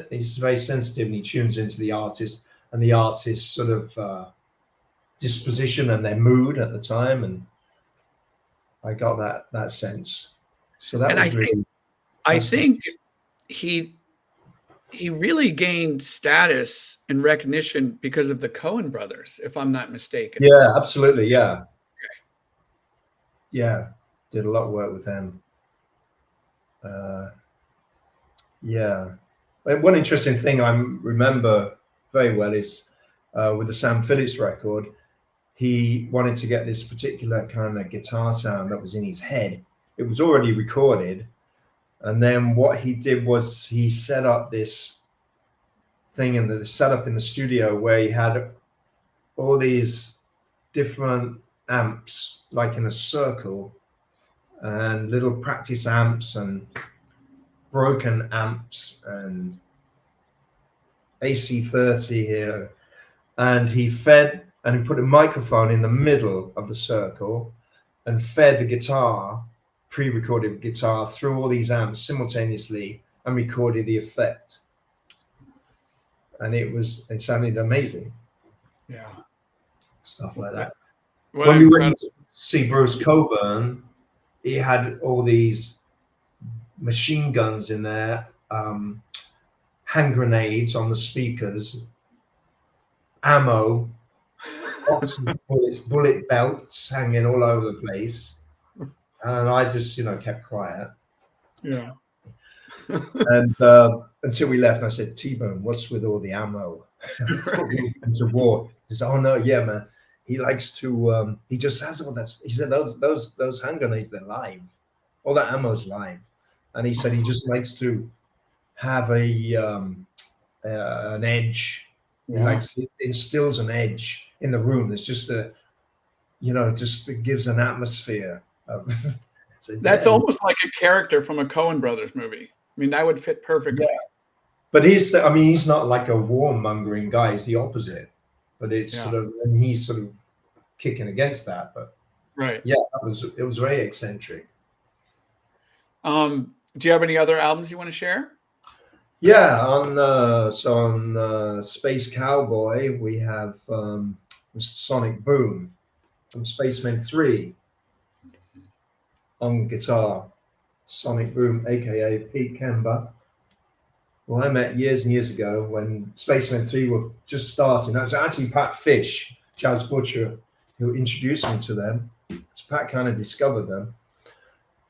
he's very sensitive, and he tunes into the artist and the artist's sort of disposition and their mood at the time, and I got that sense. So that And was really. I think he really gained status and recognition because of the Coen brothers, if I'm not mistaken. Yeah, absolutely. Yeah, yeah. Did a lot of work with them. Yeah, one interesting thing I remember very well is with the Sam Phillips record, he wanted to get this particular kind of guitar sound that was in his head. It was already recorded. And then what he did was he set up this thing in the setup in the studio where he had all these different amps, like in a circle, and little practice amps and broken amps and AC30 here. And he fed and he put a microphone in the middle of the circle and fed the guitar, pre-recorded guitar, through all these amps simultaneously and recorded the effect. And it sounded amazing. Yeah. Stuff like that. What When we incredible. went to see Bruce Coburn, he had all these machine guns in there, hand grenades on the speakers, ammo, oxygen bullets, bullet belts hanging all over the place. And I just, kept quiet. Yeah. And until we left, and I said, T-Bone, what's with all the ammo? I thought we were going to war. He said, oh, no, yeah, man. He likes to, he just has all that. He said, those hand grenades, they're live. All that ammo's live. And he said he just likes to have an edge. Yeah. He likes, it instills an edge in the room. It's just just it gives an atmosphere of. That's almost like a character from a Coen Brothers movie. I mean, that would fit perfectly. Yeah. But he's not like a warmongering guy. He's the opposite. But it's and he's sort of kicking against that. But right. Yeah, it was very eccentric. Do you have any other albums you want to share? Yeah, on Space Cowboy, we have Mr. Sonic Boom from Spaceman 3 on guitar. Sonic Boom, aka Pete Kember, who I met years and years ago when Spaceman 3 were just starting. That was actually Pat Fish, Jazz Butcher, who introduced me to them. So Pat kind of discovered them.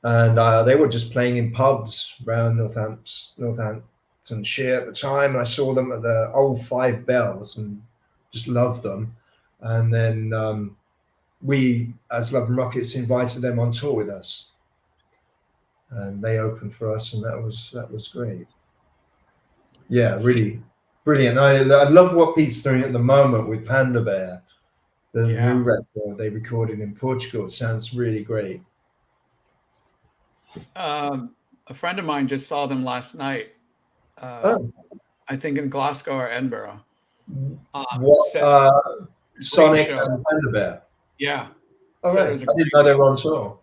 And they were just playing in pubs around Northamptonshire at the time. And I saw them at the old Five Bells and just loved them. And then we, as Love and Rockets, invited them on tour with us. And they opened for us, and that was great. Yeah, really brilliant. I love what Pete's doing at the moment with Panda Bear, the new record they recorded in Portugal. It sounds really great. A friend of mine just saw them last night. I think in Glasgow or Edinburgh. Sonic and Panda Bear. Yeah. All right. I didn't know they were on tour.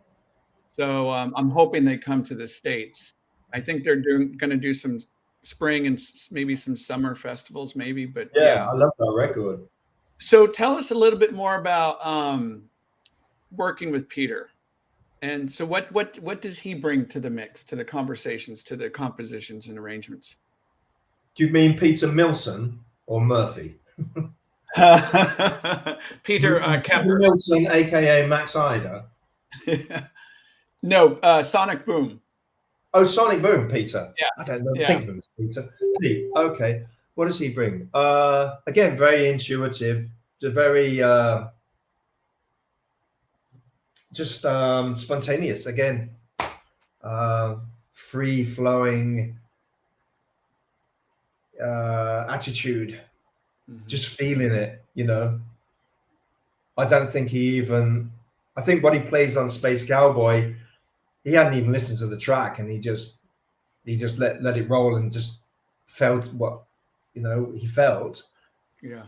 So I'm hoping they come to the States. I think they're going to do some spring and maybe some summer festivals, maybe. But yeah, I love that record. So tell us a little bit more about working with Peter. And so what does he bring to the mix, to the conversations, to the compositions and arrangements? Do you mean Peter Milson or Murphy? Peter Kemper. Milson, aka Max Ida. No, Sonic Boom. Oh, Sonic Boom, Peter. Yeah. I don't know. Think of him as Peter. Okay. What does he bring? Again, very intuitive. Very just spontaneous. Again, free flowing attitude. Mm-hmm. Just feeling it. I don't think I think what he plays on Space Cowboy, he hadn't even listened to the track, and he just let it roll and just felt what he felt. Yeah.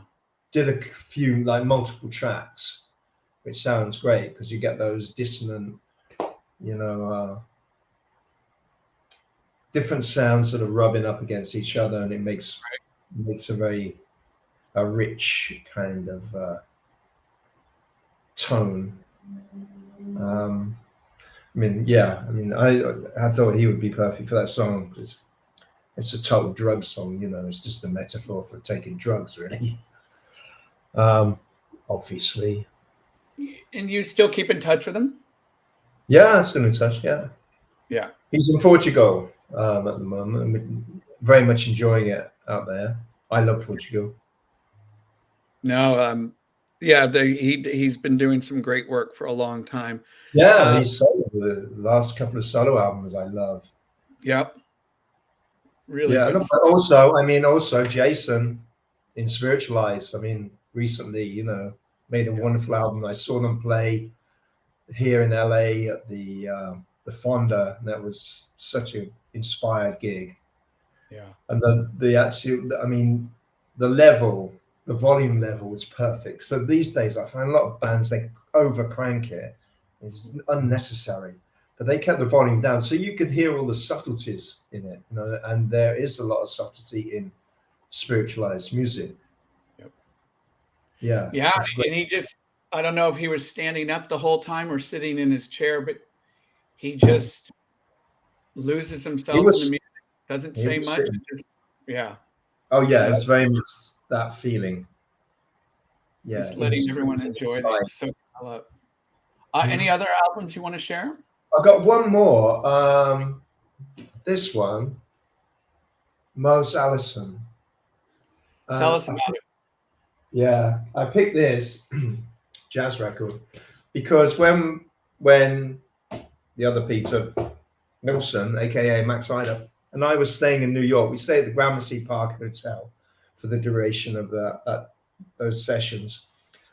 Did a few multiple tracks, which sounds great because you get those dissonant, different sounds sort of rubbing up against each other, and it makes a rich kind of tone. I thought he would be perfect for that song because it's a total drug song, it's just a metaphor for taking drugs, really. Obviously. And you still keep in touch with him? Yeah, I'm still in touch, yeah. Yeah. He's in Portugal at the moment. very much enjoying it out there. I love Portugal. No, yeah, he's been doing some great work for a long time. Yeah, Uh, he's solo. The last couple of solo albums I love. yep, really Yeah, good no, but stuff. also, I mean, also Jason in Spiritualize. I mean, recently, made a Yeah, wonderful album. I saw them play here in LA at the Fonda. And that was such an inspired gig. yeah, And the actual, I mean, the level, the volume level was perfect. So these days, I find a lot of bands they over crank it. It's unnecessary, but they kept the volume down, so you could hear all the subtleties in it. And there is a lot of subtlety in spiritualized music. yep. Yeah, Yeah, it's great. and I don't know if he was standing up the whole time or sitting in his chair, but he just loses He himself in the was, music. Doesn't he say was much. sitting. Just, yeah, Oh yeah, let, it's very much that feeling. Yeah, just in letting everyone enjoy it. inside. So I love. Any Mhm. other albums you want to share? I got one more. This one, Mose Allison. Tell And us about it. yeah, I picked this jazz record because when the other Peter Wilson, aka Max Ida, and I was staying in New York, we stayed at the Gramercy Park Hotel for the duration of those sessions.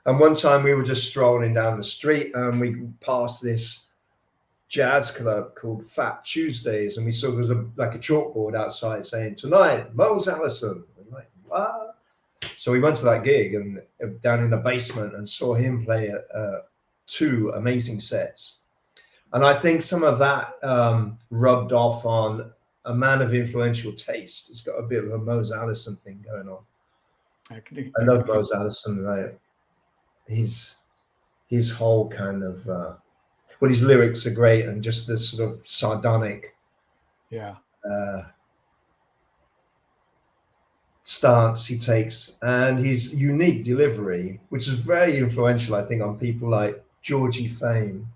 And one time we were just strolling down the street and we passed this jazz club called Fat Tuesdays, and we saw there was like a chalkboard outside saying tonight Mose Allison. We're like, what? So we went to that gig and down in the basement and saw him play two amazing sets. And I think some of that rubbed off on a man of influential taste. It's got a bit of a Mose Allison thing going on. I I can love hear. Mose Allison. Right? His whole kind of well, his lyrics are great, and just this sort of sardonic Yeah. uh, stance he takes, and his unique delivery, which is very influential, I think, on people like Georgie Fame.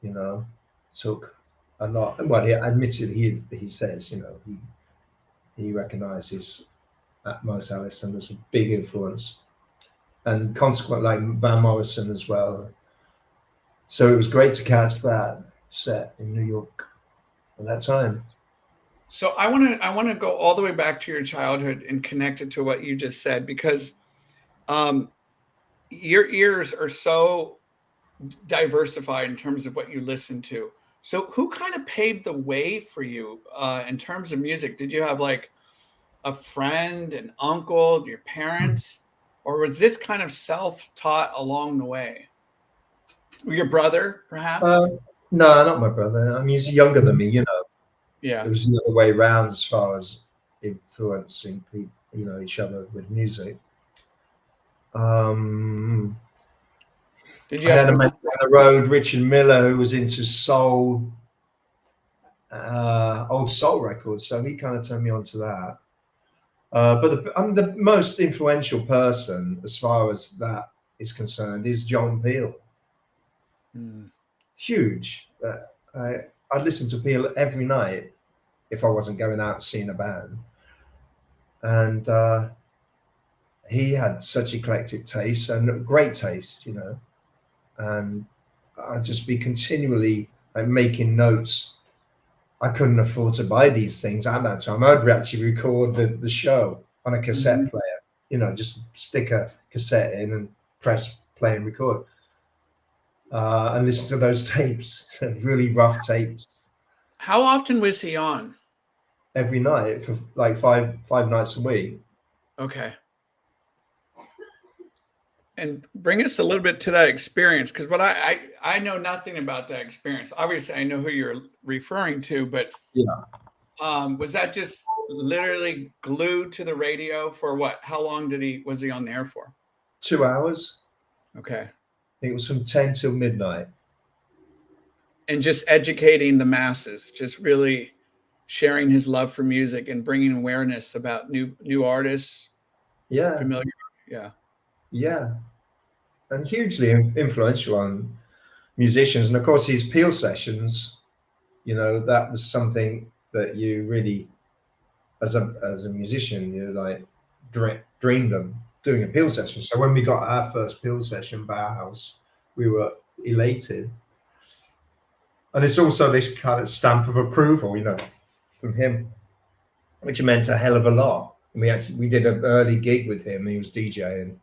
You know, took a lot. Well, he admitted he says he recognizes Mose Allison as a big influence, and consequently like Van Morrison as well. So it was great to catch that set in New York at that time. So I want to go all the way back to your childhood and connect it to what you just said because um, your ears are so diversified in terms of what you listen to. So who kind of paved the way for you in terms of music? Did you have like a friend, an uncle, your parents, or was this kind of self-taught along the way? Or your brother, Uh, perhaps? no, not my brother. I mean, he's younger than me. It Yeah. was the other way around as far as influencing people, each other with music. Um, Did you I have had a some? mate down the road, Richard Miller, who was into soul, old soul records. So he kind of turned me on to that. But I'm the most influential person as far as that is concerned is John Peel. Hmm. Huge. I'd listen to Peel every night if I wasn't going out seeing a band. And he had such eclectic taste and great taste, and I'd just be continually like making notes. I couldn't afford to buy these things at that time. I'd actually record the show on a Mhm. cassette player, just stick a cassette in and press play and record, and listen to those tapes, really rough tapes, How often was he on? every night for like five nights a week. Okay. And bring us a little bit to that experience because what I know nothing about that experience. Obviously, I know who you're referring to, but Yeah, was that just literally glued to the radio for what? How long was he on there for? 2 hours. Okay. It was from 10 till midnight. And just educating the masses, just really sharing his love for music and bringing awareness about new artists, Yeah, familiar. Yeah. yeah, and hugely influential on musicians. And of course, his Peel sessions, that was something that you really as a musician, you like dreamed of doing a peel session. So when we got our first peel session, Bauhaus, we were elated. And it's also this kind of stamp of approval, from him, which meant a hell of a lot. And we did an early gig with him. He was DJing, and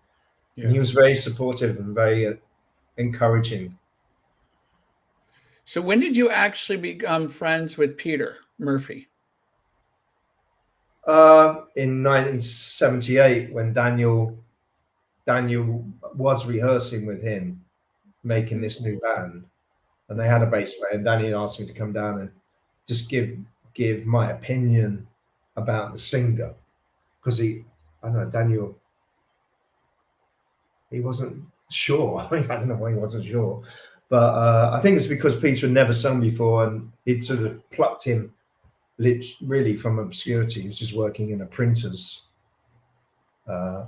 Yeah. he was very supportive and very encouraging. So when did you actually become friends with Peter Murphy? In 1978, when Daniel was rehearsing with him, making this new band, and they had a bass player. And Daniel asked me to come down and just give my opinion about the singer, because I don't know, Daniel, he wasn't sure. I don't know why he wasn't sure, but I think it's because Peter had never sung before, and he'd sort of plucked him really from obscurity. He was just working in a printer's uh,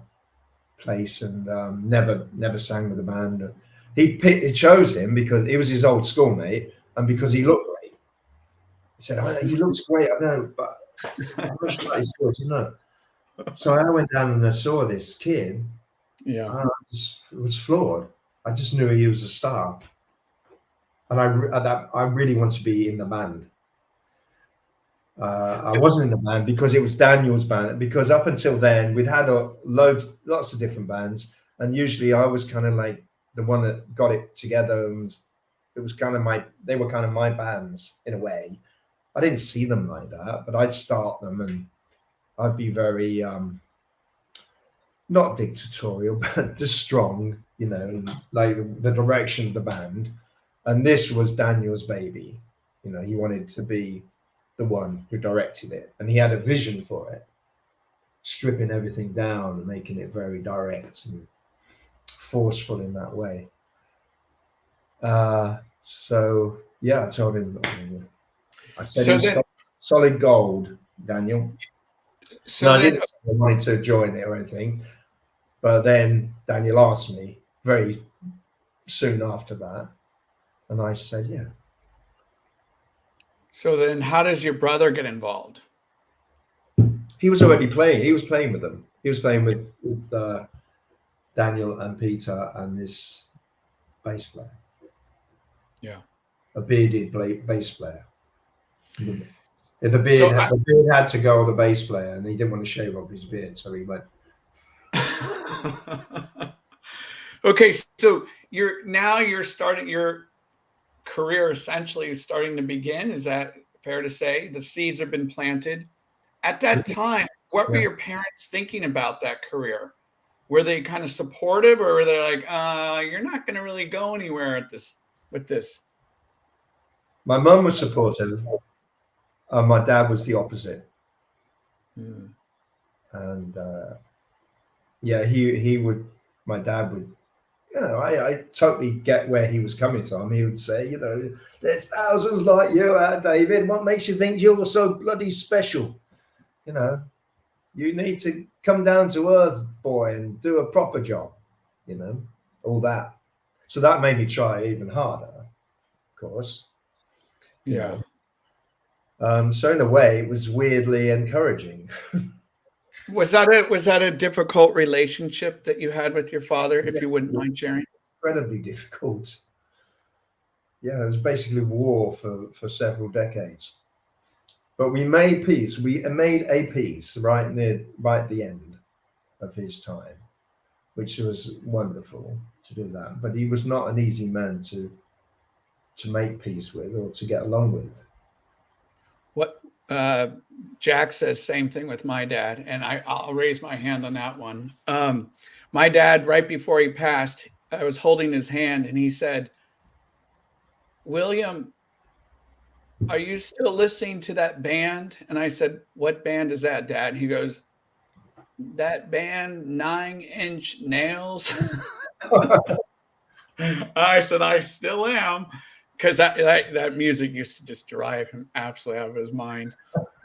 place, and never sang with the band. He chose him because he was his old schoolmate, and because he looked great. He said, "Oh, he looks great. I know, but I'm not sure he's good." No. So I went down and I saw this kid. Yeah. I was floored. I just knew he was a star, and I really want to be in the band. I wasn't in the band because it was Daniel's band. Because up until then, we'd had lots of different bands, and usually I was kind of like the one that got it together, and it was kind of they were kind of my bands in a way. I didn't see them like that, but I'd start them, and I'd be very not dictatorial, but just strong, like the direction of the band. And this was Daniel's baby. He wanted to be the one who directed it, and he had a vision for it, stripping everything down and making it very direct and forceful in that way. So yeah, I told him. I said, So he's then, solid gold, Daniel. No, so I then, didn't say I wanted to join it or anything. But then Daniel asked me very soon after that, and I said, yeah. so then, how does your brother get involved? He was already playing. He was playing with them. He was playing with Daniel and Peter and this bass player, Yeah. a bearded bass player. The So the beard had to go with the bass player, and he didn't want to shave off his beard, so he went. Okay, so you're starting your career essentially is starting to begin. Is that fair to say? The seeds have been planted. At that time, what were Yeah. your parents thinking about that career? Were they kind of supportive, or were they like, you're not going to really go anywhere with this? My mum was supportive. My dad was the opposite, Hmm. and yeah, he would. My dad would. I totally get where he was coming from. He would say, there's thousands like you, David. What makes you think you're so bloody special? You need to come down to earth, boy, and do a proper job. All that. So that made me try even harder, of course. You Yeah. know. So in a way, it was weirdly encouraging. Was that a difficult relationship that you had with your father, Yeah, if you wouldn't it mind was sharing? incredibly difficult. Yeah, it was basically war for several decades. But we made peace. We made a peace right at the end of his time, which was wonderful to do that. But he was not an easy man to make peace with or to get along with. What uh, Jack says, same thing with my dad, and I'll raise my hand on that one. My dad, right before he passed, I was holding his hand, and he said, "William, are you still listening to that band?" And I said, "What band is that, Dad?" And he goes, "That band, 9 Inch Nails." I said, "I still am," because that music used to just drive him absolutely out of his mind.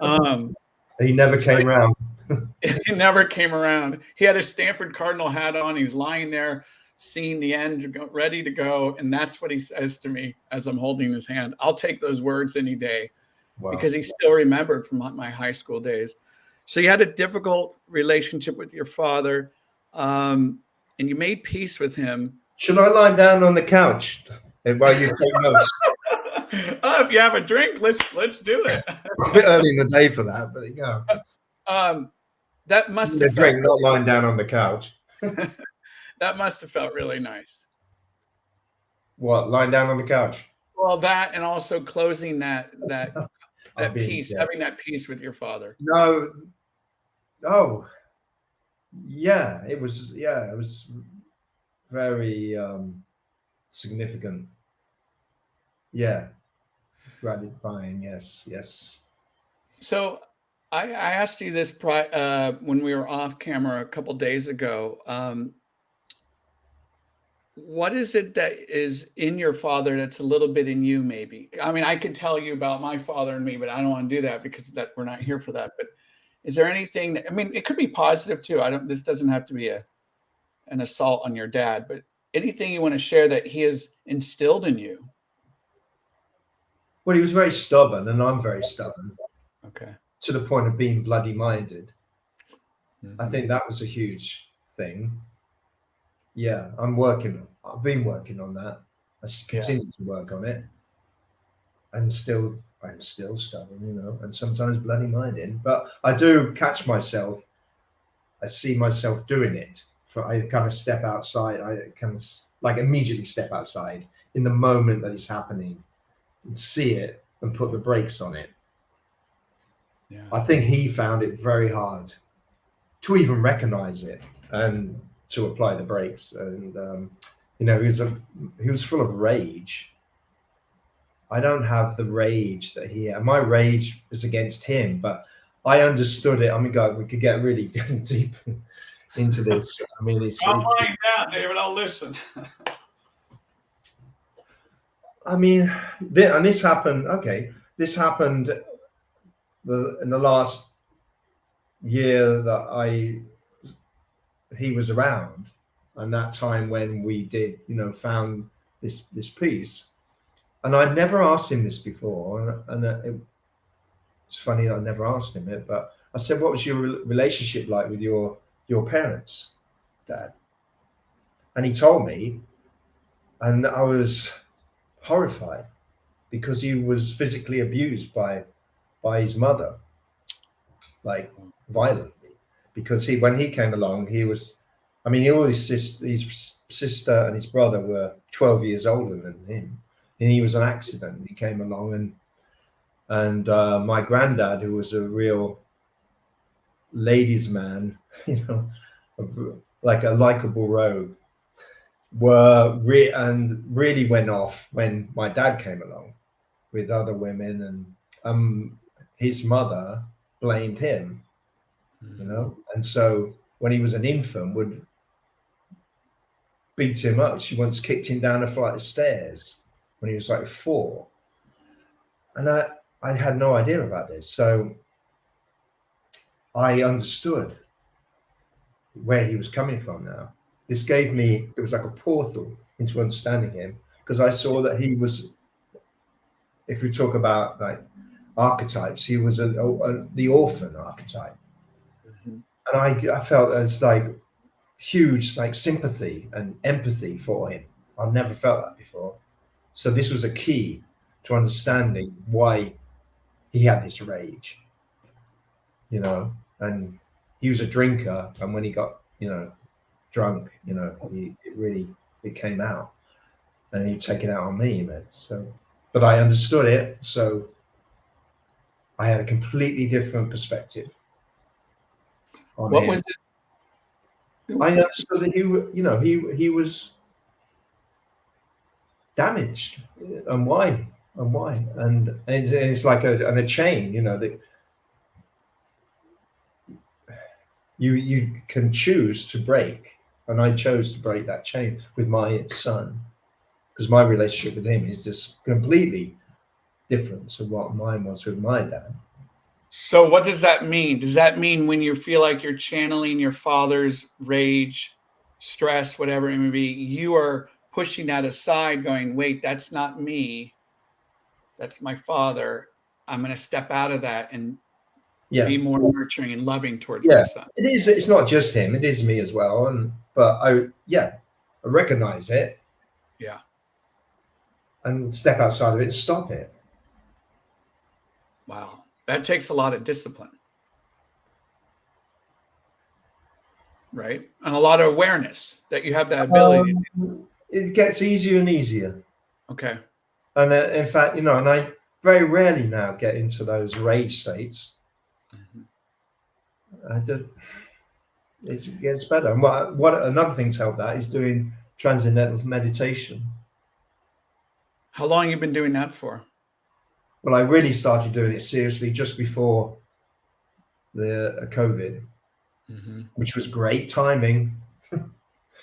Um, He never so came round. he never came around. He had a Stanford Cardinal hat on. He was lying there, seeing the end, ready to go, and that's what he says to me as I'm holding his hand. I'll take those words any day Wow. because he still remembered from my high school days. So you had a difficult relationship with your father, um, and you made peace with him. Should I lie down on the couch while you take notes? Oh, if you have a drink, let's do it. It's a bit early in the day for that, but Um, that must the have felt drink, not lying down on the couch. that must have felt really nice. What, lying down on the couch? Well, that and also closing I've that been, peace, yeah. having that peace with your father. No, oh, yeah, it was very significant. Yeah, gratifying. Yes, yes. So I asked you this when we were off camera a couple days ago. What is it that is in your father that's a little bit in you, maybe? I mean, I could tell you about my father and me, but I don't want to do that because that we're not here for that. But is there anything I mean, it could be positive too. I don't this doesn't have to be an assault on your dad, but anything you want to share that he has instilled in you? Well, he was very stubborn, and I'm very stubborn Okay. to the point of being bloody minded. I Mhm. think that was a huge thing. Yeah, I'm working. I've been working on that. Yeah. Continue to work on it. I'm still stubborn, and sometimes bloody minded. But I do catch myself. I see myself doing it. I kind of step outside. I kind of like immediately step outside in the moment that it's happening and see it and put the brakes on it. Yeah. I think he found it very hard to even recognize it and to apply the brakes. And he was full of rage. I don't have the rage that he had. My rage was against him, but I understood it. I mean, God, we could get really deep into this. I mean, I'm lying down, David. I'll listen. I mean, and this happened. Okay, this happened in the last year that he was around, and that time when we did, found this piece. And I'd never asked him this before, and it's funny that I never asked him it, but I said, "What was your relationship like with your parents, Dad?" And he told me, and I was horrified because he was physically abused by his mother, like violently. Because when he came along, he was, I mean, all his sister and his brother were 12 years older than him, and he was an accident. He came along, and my granddad, who was a real ladies' man, you know, like a likable rogue, and really went off when my dad came along with other women, and his mother blamed him, and so when he was an infant, would beat him up. She once kicked him down a flight of stairs when he was like 4, and I had no idea about this, so I understood where he was coming from now. This gave me, it was like a portal into understanding him, because I saw that he was, if we talk about like archetypes, he was the orphan archetype. Mhm. And I felt as like huge like sympathy and empathy for him. I've never felt that before. So this was a key to understanding why he had this rage, and he was a drinker, and when he got, drunk, it came out, and he'd take it out on me, man. So, but I understood it, so I had a completely different perspective on What him. was I it? understood that he was damaged, and why, and it's like a chain, that you can choose to break, and I chose to break that chain with my son, because my relationship with him is just completely different to what mine was with my dad. So what does that mean? Does that mean when you feel like you're channeling your father's rage, stress, whatever it may be, you are pushing that aside, going, wait, that's not me. That's my father. I'm going to step out of that. And Yeah. be more nurturing and loving towards my Yeah. son. It is. It's not just him. It is me as well. But I recognize it Yeah. and step outside of it and stop it. Wow. That takes a lot of discipline, right? And a lot of awareness that you have that ability. It gets easier and easier. Okay. And in fact, and I very rarely now get into those rage states. Mhm. I do, it gets better. And what another thing to help that is doing transcendental meditation. How long you been doing that for? Well, I really started doing it seriously just before the COVID, Hmm. which was great timing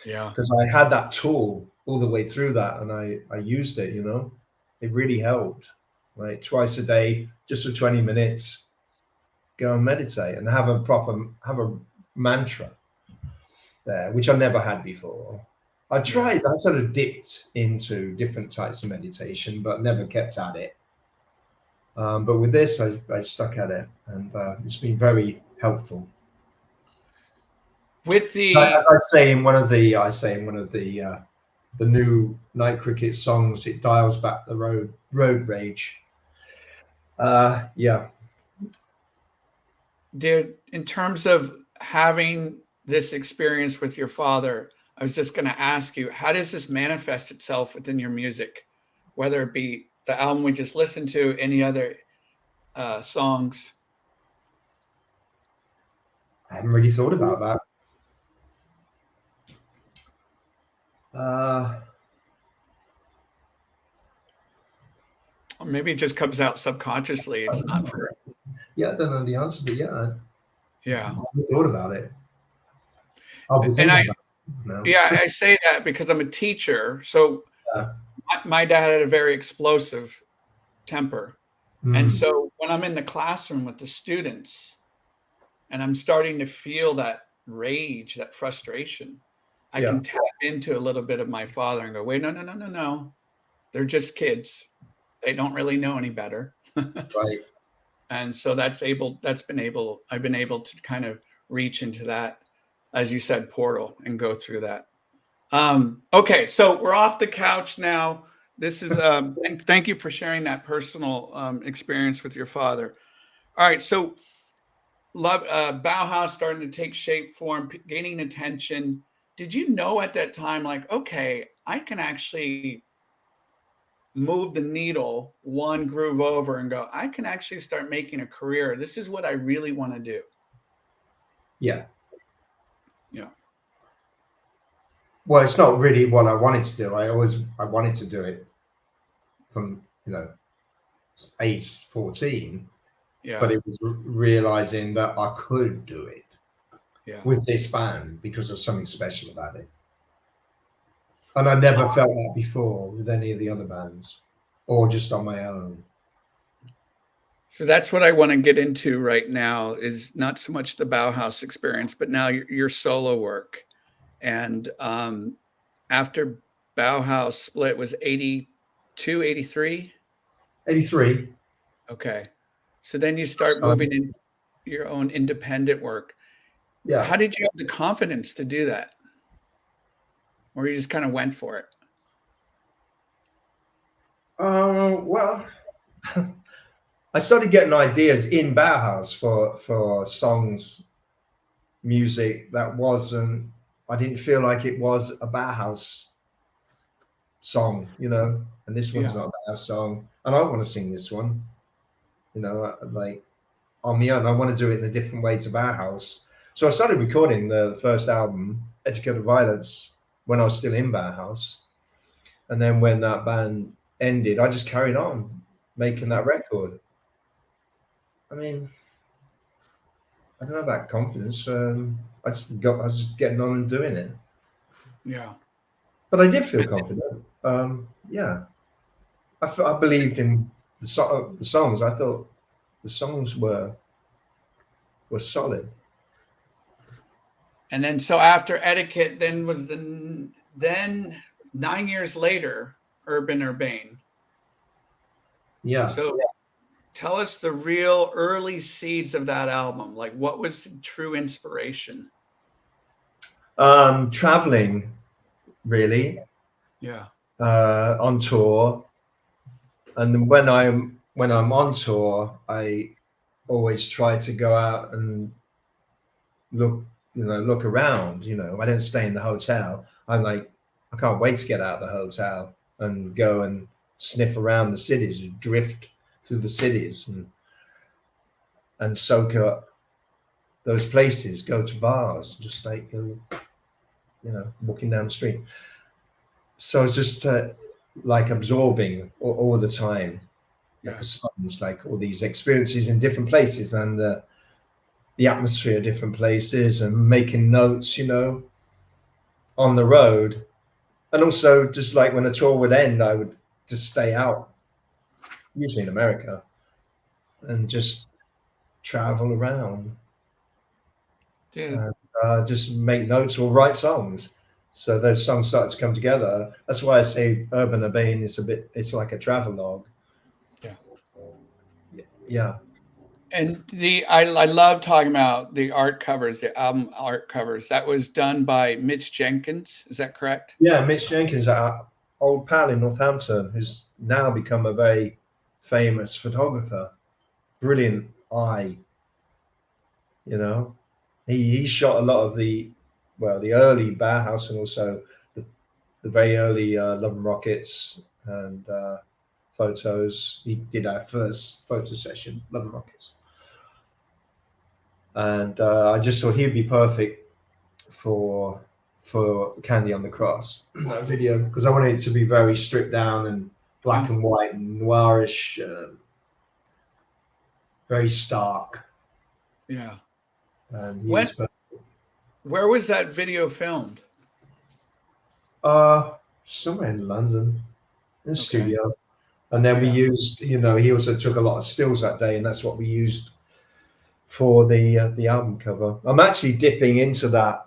Yeah. because I had that tool all the way through that, and I used it. It really helped. Right, twice a day, just for 20 minutes, go and meditate and have a mantra there, which I never had before. I Yeah. tried. I sort of dipped into different types of meditation, but never kept at it. But with this, I stuck at it, and it's been very helpful. With As the I say in one of the new Night Cricket songs, it dials back the road rage. Yeah, Dude, in terms of having this experience with your father, I was just going to ask you, how does this manifest itself within your music? Whether it be the album we just listened to, any other songs? I haven't really thought about that. Uh, Or maybe it just comes out subconsciously. I It's don't not know. for, Yeah, I don't know the answer, but yeah, I yeah. haven't thought about it. I'll be And thinking about it now. yeah, I say that because I'm a teacher. So Yeah. my dad had a very explosive temper. And Mm, so when I'm in the classroom with the students and I'm starting to feel that rage, that frustration, I yeah, can tap into a little bit of my father and go, wait, no, no, no, no, no. They're just kids. They don't really know any better. right. And so I've been able to kind of reach into that, as you said, portal and go through that. Okay, so we're off the couch now. This is thank you for sharing that personal experience with your father. All right, so love Bauhaus starting to take shape, form, gaining attention. Did you know at that time, like, okay, I can actually move the needle one groove over and go, I can actually start making a career. This is what I really want to do. Yeah. Yeah. Well, it's not really what I wanted to do. I wanted to do it from age 14, but Yeah. it was realizing that I could do it Yeah. with this band because there's something special about it. And I never felt that before with any of the other bands or just on my own. So that's what I want to get into right now is not so much the Bauhaus experience, but now your solo work. And after Bauhaus split was 82, 83. 83. Okay. So then you start So, moving in your own independent work. yeah. How did you have the confidence to do that? Or you just kind of went for it? Well, I started getting ideas in Bauhaus for songs, music that wasn't. I didn't feel like it was a Bauhaus song, and this one's Yeah. not a Bauhaus song, and I want to sing this one, like on my own. I want to do it in a different way to Bauhaus. So I started recording the first album, Etiquette of Violence, when I was still in Bauhaus, and then when that band ended, I just carried on making that record. I mean, I don't know about confidence. I was just getting on and doing it. Yeah. But I did feel confident. Yeah, I believed in the songs. I thought the songs were solid. And then so after Etiquette, then was then 9 years later, Urbane. Yeah, So Tell us the real early seeds of that album. Like, what was true inspiration? Traveling, really, Yeah. on tour. And then when I'm on tour, I always try to go out and look, look around. I don't stay in the hotel. I'm like, I can't wait to get out of the hotel and go and sniff around the cities, drift through the cities, and soak up those places. Go to bars, just like walking down the street. So it's just like absorbing all the time, like Yeah. a sponge, like all these experiences in different places and the atmosphere of different places, and making notes, on the road. And also, just like when a tour would end, I would just stay out, usually in America, and just travel around Dude. and just make notes or write songs. So those songs start to come together. That's why I say Urbane is it's like a travelogue. Yeah. Yeah. And I love talking about the art covers, the album art covers. That was done by Mitch Jenkins. Is that correct? Yeah, Mitch Jenkins, our old pal in Northampton, who's now become a very famous photographer. Brilliant eye, you know. He shot a lot of the early Bauhaus, and also the, the very early Love and Rockets and photos. He did our first photo session, Love and Rockets. And I just thought he'd be perfect for Candy on the Cross, that video, because I wanted it to be very stripped down and black Yeah. and white and noirish, very stark. Yeah. And he When was perfect. where was that video filmed? uh somewhere in London, in the Okay. studio. And then we Yeah. used, he also took a lot of stills that day, and that's what we used for the album cover. I'm actually dipping into that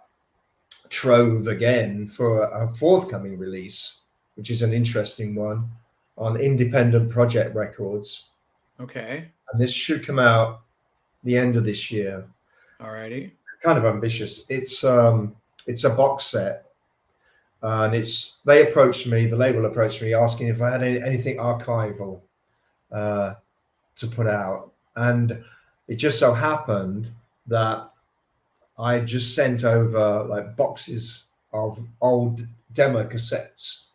trove again for a forthcoming release, which is an interesting one on Independent Project Records, Okay. and this should come out the end of this year. Alrighty. Kind of ambitious. It's a box set, and they approached me, the label approached me, asking if I had anything archival uh, to put out, and it just so happened that I just sent over like boxes of old demo cassettes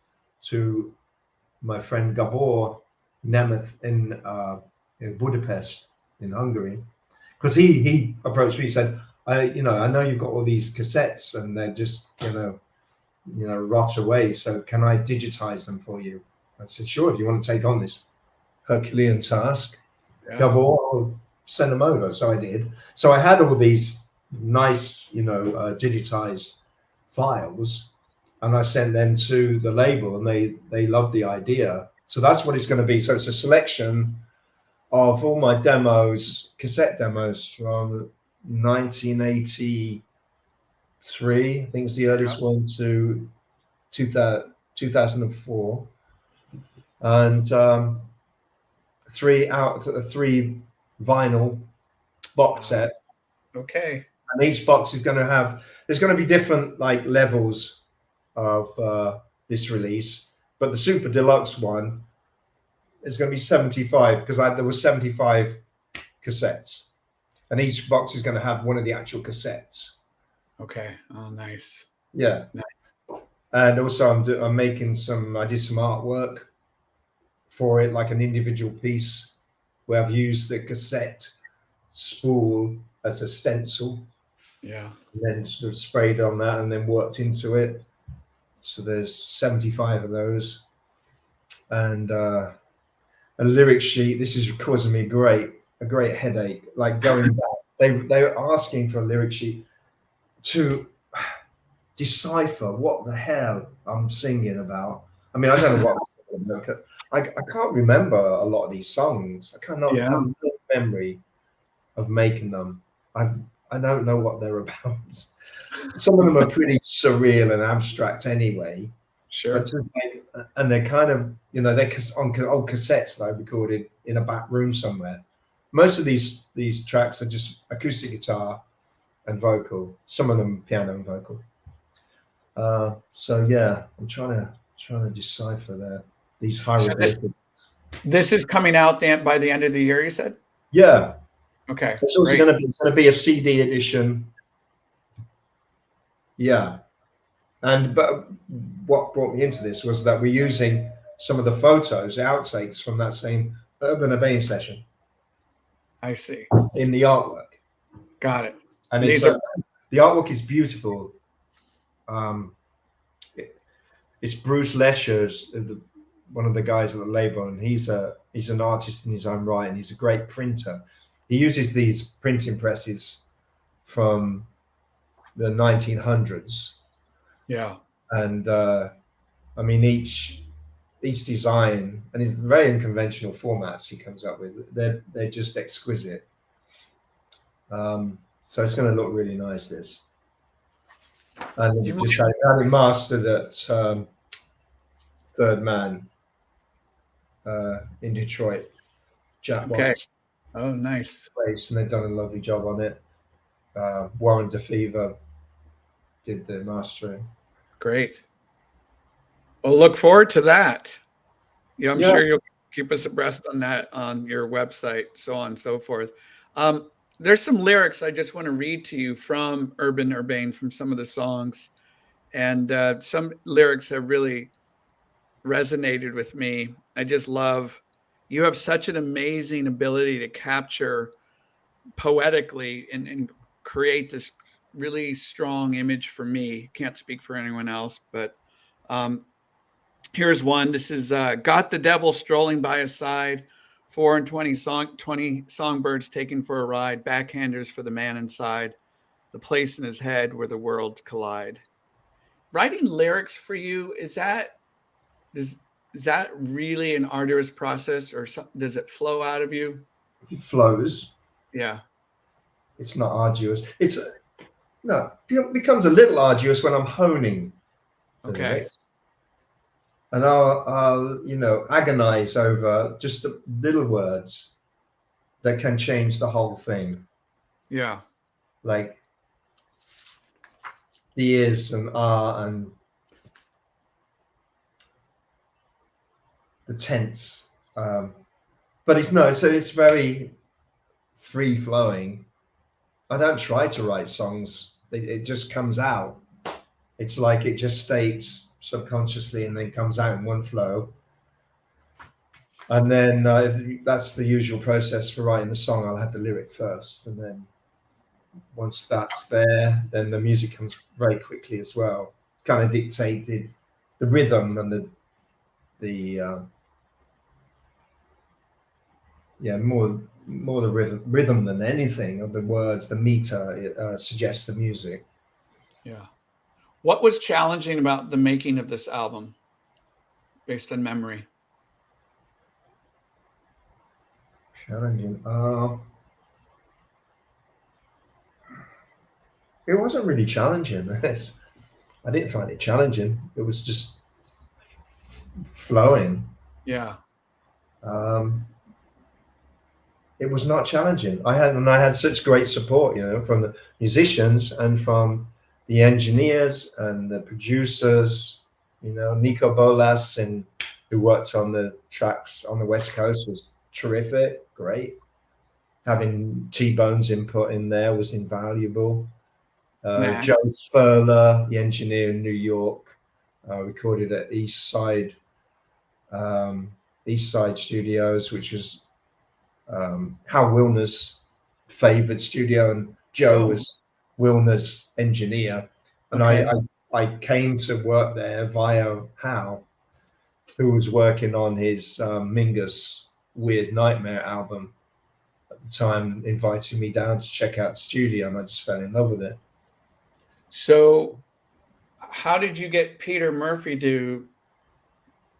to my friend Gabor Nemeth in Budapest, in Hungary, because he approached me. He said, I know you've got all these cassettes and they're just rot away. So can I digitize them for you?" I said, "Sure, if you want to take on this Herculean task, Yeah. Gabor, I'll send them over." So I did. So I had all these nice, digitized files, and I sent them to the label, and they loved the idea. So that's what it's going to be. So it's a selection of all my demos, cassette demos from 1983. I think it's the Yeah. earliest one to 2004, and three vinyl box Wow. set, Okay. and each box is going to have there's going to be different like levels of this release, but the super deluxe one is going to be 75, because there were 75 cassettes, and each box is going to have one of the actual cassettes. Okay. Oh, nice. Yeah. Nice. And also I did some artwork for it, like an individual piece where I've used the cassette spool as a stencil, Yeah. and then sort of sprayed on that and then worked into it. So there's 75 of those, and a lyric sheet. This is causing me a great headache. Like going back, they were asking for a lyric sheet to decipher what the hell I'm singing about. I mean, I don't know what. I can't remember a lot of these songs. I cannot Yeah. have no memory of making them. I don't know what they're about. Some of them are pretty surreal and abstract anyway. but Sure. and they're kind of, they're on old cassettes that I recorded in a back room somewhere. Most of these tracks are just acoustic guitar and vocal. Some of them piano and vocal. So yeah, I'm trying to decipher these So hieroglyphics. this is coming out by the end of the year, you said? Yeah, Okay, it's also great. going to be a CD edition. Yeah, but what brought me into this was that we're using some of the photos, outtakes from that same Urbane session I see. in the artwork, Got it. and And it's these are the artwork is beautiful. Um, it, it's Bruce Lesher's, one of the guys at the label, and he's an artist in his own right, and he's a great printer. He uses these printing presses from the 1900s, yeah. and I mean each design, and it's very unconventional formats he comes up with. They're just exquisite. So it's going to look really nice. This, and we You just had it mastered at Third Man in Detroit, Jack okay. White's Oh, nice. place, and they've done a lovely job on it. Warren DeFever did the mastering. Great. Well, look forward to that. Yeah, I'm Yeah, sure you'll keep us abreast on that on your website, so on and so forth. There's some lyrics I just want to read to you from Urbane from some of the songs, and some lyrics have really resonated with me. I just love you have such an amazing ability to capture poetically and create this really strong image for me. Can't speak for anyone else, but um, here's one. This is got the devil strolling by his side. 20 songbirds taken for a ride. Backhanders for the man inside. The place in his head where the worlds collide. Writing lyrics for you is is that really an arduous process, or does it flow out of you? it flows. Yeah. It's not arduous. It's no, it becomes a little arduous when I'm honing the Okay. lyrics, and I'll agonize over just the little words that can change the whole thing, Yeah. like the is and are and the tense. But it's no, so it's very free flowing. I don't try to write songs; it just comes out. It's like it just states subconsciously and then comes out in one flow. And then that's the usual process for writing the song. I'll have the lyric first, and then once that's there, then the music comes very quickly as well. Kind of dictated the rhythm and the yeah, more the rhythm than anything of the words. The meter suggests the music. Yeah. What was challenging about the making of this album based on memory? Challenging. It wasn't really challenging. I didn't find it challenging. It was just flowing. Yeah. Um, it was not challenging. I had such great support, from the musicians and from the engineers and the producers. Nico Bolas, and who worked on the tracks on the West Coast, was terrific, great. Having T-Bone's input in there was invaluable. Nah. Joe Furler, the engineer in New York, recorded at um, East Side Studios, which was Hal Wilner's favorite studio, and Joe Oh, was Wilner's engineer. And I, okay. I, I came to work there via Hal, who was working on his Mingus Weird Nightmare album at the time, inviting me down to check out the studio, and I just fell in love with it. So, how did you get Peter Murphy to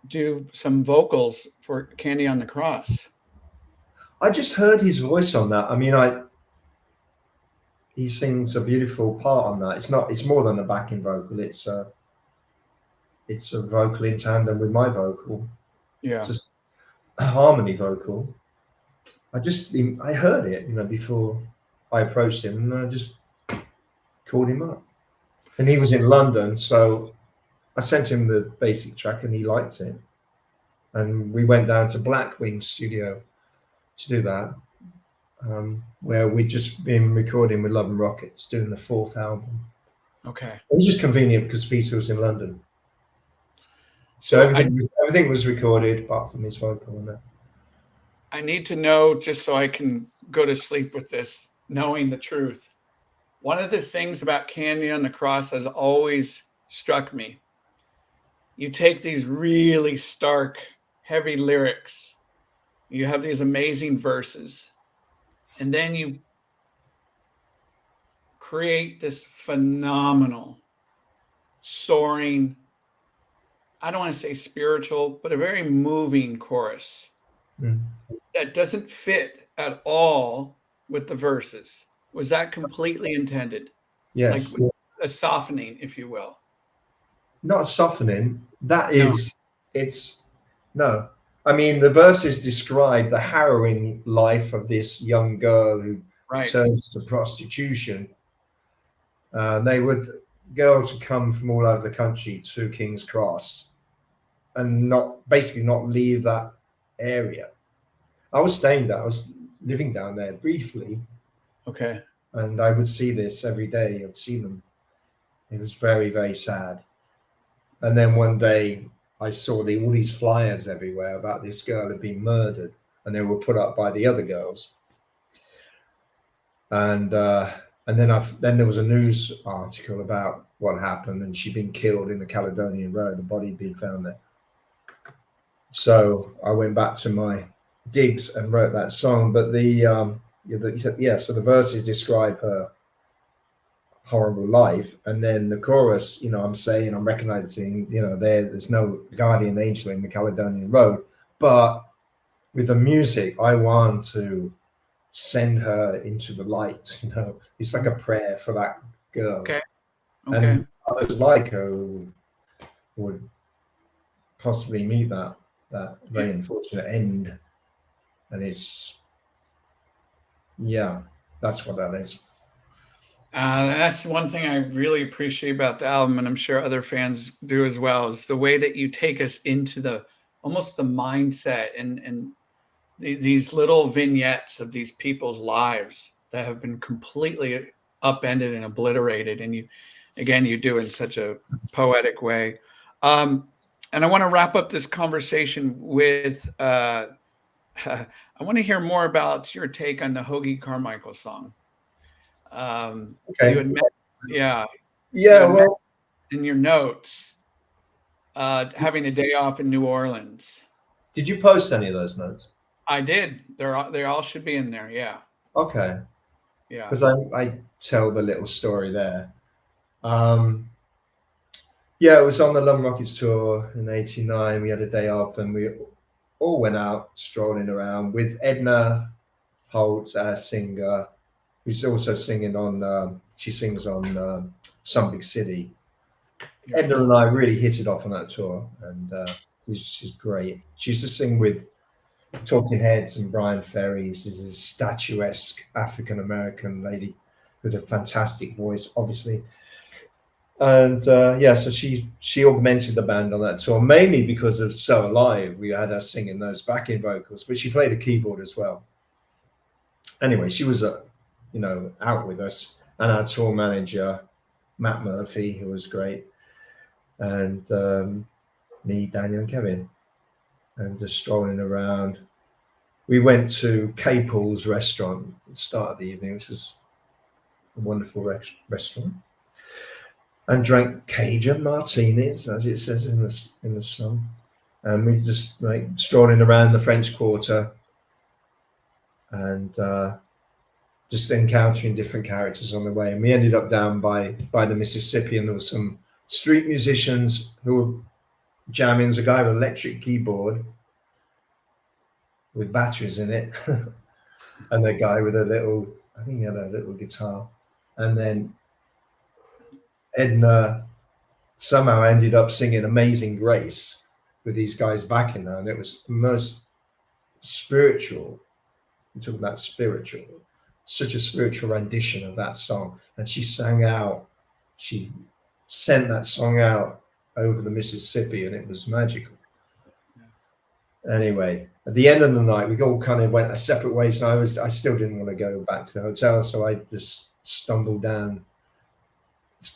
do some vocals for Candy on the Cross? I just heard his voice on that. I mean, he sings a beautiful part on that. It's more than a backing vocal. It's it's a vocal in tandem with my vocal, Yeah. just a harmony vocal. I heard it, before I approached him, and I just called him up. And he was in London, so I sent him the basic track, and he liked it. And we went down to Blackwing Studio to do that, where we'd just been recording with Love and Rockets, doing the fourth album. Okay. It was just convenient because Peter was in London, so So I everything was recorded apart from his vocal and that. I need to know just so I can go to sleep with this, knowing the truth. One of the things about Candy on the Cross has always struck me. You take these really stark, heavy lyrics, you have these amazing verses, and then you create this phenomenal, soaring, I don't want to say spiritual, but a very moving chorus Mm. that doesn't fit at all with the verses. Was that completely intended? Like Yes, a softening, if you will? not a softening. That No, is, it's no. I mean, the verses describe the harrowing life of this young girl who right. turns to prostitution. They would girls would come from all over the country to King's Cross and not basically not leave that area. I was staying there. I was living down there briefly, Okay. and I would see this every day. I'd see them. It was very, very sad. And then one day, I saw all these flyers everywhere about this girl had been murdered, and they were put up by the other girls. And then there was a news article about what happened, and she'd been killed in the Caledonian Road. The body had been found there. So I went back to my digs and wrote that song. But so the verses describe her horrible life, and then the chorus, I'm recognizing, there's no guardian angel in the Caledonian Road, but with the music, I want to send her into the light. It's like a prayer for that girl, Okay. Okay. and others like her who would possibly meet that Yeah. very unfortunate end. And it's, yeah, that's what that is. That's one thing I really appreciate about the album, and I'm sure other fans do as well, is the way that you take us into the almost the mindset and these little vignettes of these people's lives that have been completely upended and obliterated. And you do in such a poetic way. Um, and I want to wrap up this conversation with I want to hear more about your take on the Hoagie Carmichael song. You Okay. had met, yeah, you Yeah, had met well, in your notes having a day off in New Orleans. did you post any of those notes? I did. They all should be in there. Yeah, Okay, yeah, because I tell the little story there. Um, yeah, it was on the London Rockets tour in '89. We had a day off, and we all went out strolling around with Edna Holt, our singer, who's also singing on. She sings on Some Big City. yeah. Edna and I really hit it off on that tour, and she's great. She used to sing with Talking Heads and Brian Ferry. She's a statuesque African American lady with a fantastic voice, obviously. And yeah, so she augmented the band on that tour mainly because of So Alive. We had her singing those backing vocals, but she played a keyboard as well. Anyway, she was out with us, and our tour manager Matt Murphy, who was great, and me, Daniel, and Kevin, and just strolling around. We went to Capel's restaurant at the start of the evening, which was a wonderful restaurant, and drank Cajun martinis, as it says in the song. And we just like strolling around the French Quarter, and just encountering different characters on the way. And we ended up down by the Mississippi, and there were some street musicians who were jamming. There's a guy with an electric keyboard with batteries in it, and a guy with I think he had a little guitar. And then Edna somehow ended up singing Amazing Grace with these guys backing her, and it was most spiritual. I'm talking about spiritual, such a spiritual rendition of that song. And she sang out, she sent that song out over the Mississippi, and it was magical. Anyway, at the end of the night, we all kind of went our separate ways, and I still didn't want to go back to the hotel, so I just stumbled down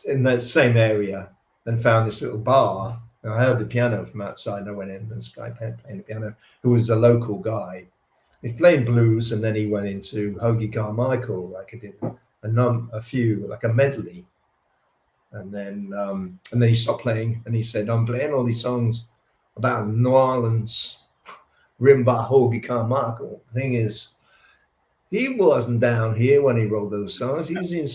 in that same area and found this little bar. And I heard the piano from outside, and I went in, and this guy playing the piano, who was a local guy. He's playing blues, and then he went into Hoagie Carmichael, like I did a few, like a medley, and then he stopped playing, and he said, "I'm playing all these songs about New Orleans, written by Hoagie Carmichael. The thing is, he wasn't down here when he wrote those songs. He was in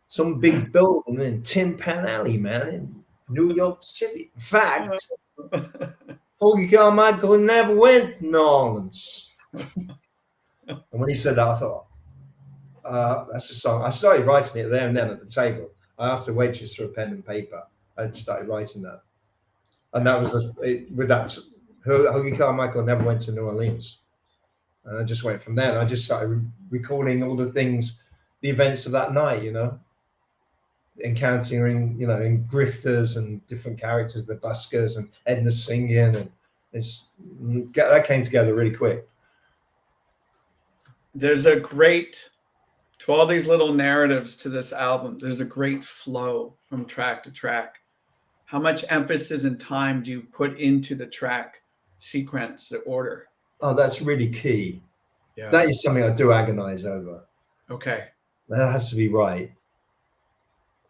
some big building in Tin Pan Alley, man, in New York City. In fact, Hoagie Carmichael never went to New Orleans." And when he said that, I thought, that's a song. I started writing it there and then at the table. I asked the waitress for a pen and paper. I started writing that. And that was with that. Hoagie Carmichael never went to New Orleans. And I just went from there. And I just started recalling all the things, the events of that night, encountering, in grifters and different characters, the buskers and Edna singing. And that came together really quick. There's a great, to all these little narratives to this album, there's a great flow from track to track. How much emphasis and time do you put into the track sequence, the order? Oh, that's really key. Yeah. That is something I do agonize over. Okay. That has to be right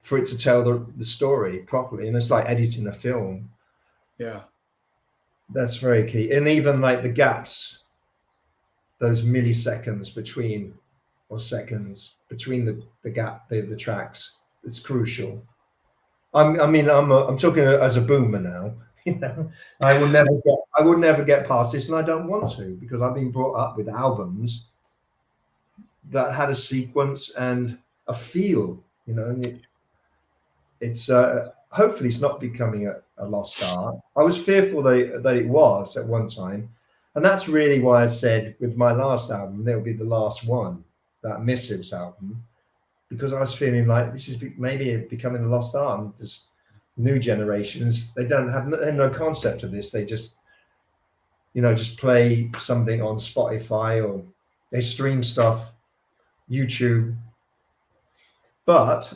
for it to tell the story properly. And it's like editing a film. Yeah. That's very key. And even like the gaps, those milliseconds between, or seconds between the gap, the tracks, it's crucial. I'm talking as a boomer now. I will never get past this, and I don't want to, because I've been brought up with albums that had a sequence and a feel. And it's hopefully it's not becoming a lost art. I was fearful that it was at one time, and that's really why I said with my last album, it'll be the last one, that Missives album, because I was feeling like this is maybe becoming a lost art. And just new generations, they have no concept of this. They just, just play something on Spotify, or they stream stuff, YouTube. But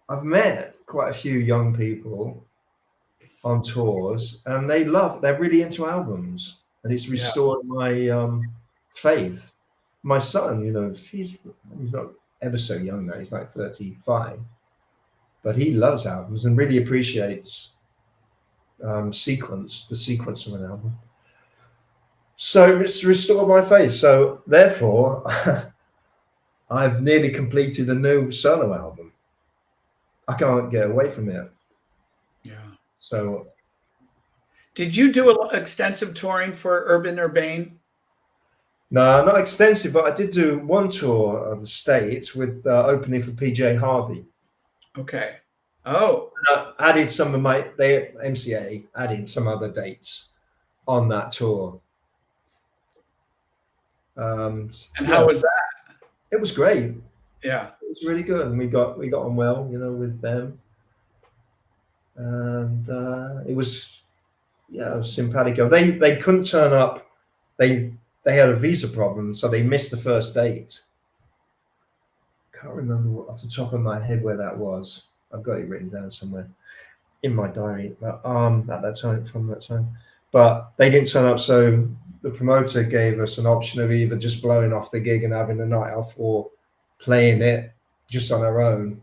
I've met quite a few young people on tours, and they they're really into albums, and it's restored my faith. My son, he's not ever so young now, he's like 35, but he loves albums and really appreciates the sequence of an album. So it's restored my faith. So therefore, I've nearly completed a new solo album. I can't get away from it. Yeah. So, did you do extensive touring for Urbane? No, not extensive, but I did do one tour of the States with opening for PJ Harvey. Okay. Oh. And I added some of MCA added some other dates on that tour. And how was that? It was great. Yeah. It was really good, and we got on well, with them. And it was simpatico. They couldn't turn up. They had a visa problem, so they missed the first date. Can't remember off the top of my head where that was. I've got it written down somewhere in my diary. But at that time, but they didn't turn up, so the promoter gave us an option of either just blowing off the gig and having a night off, or playing it just on our own.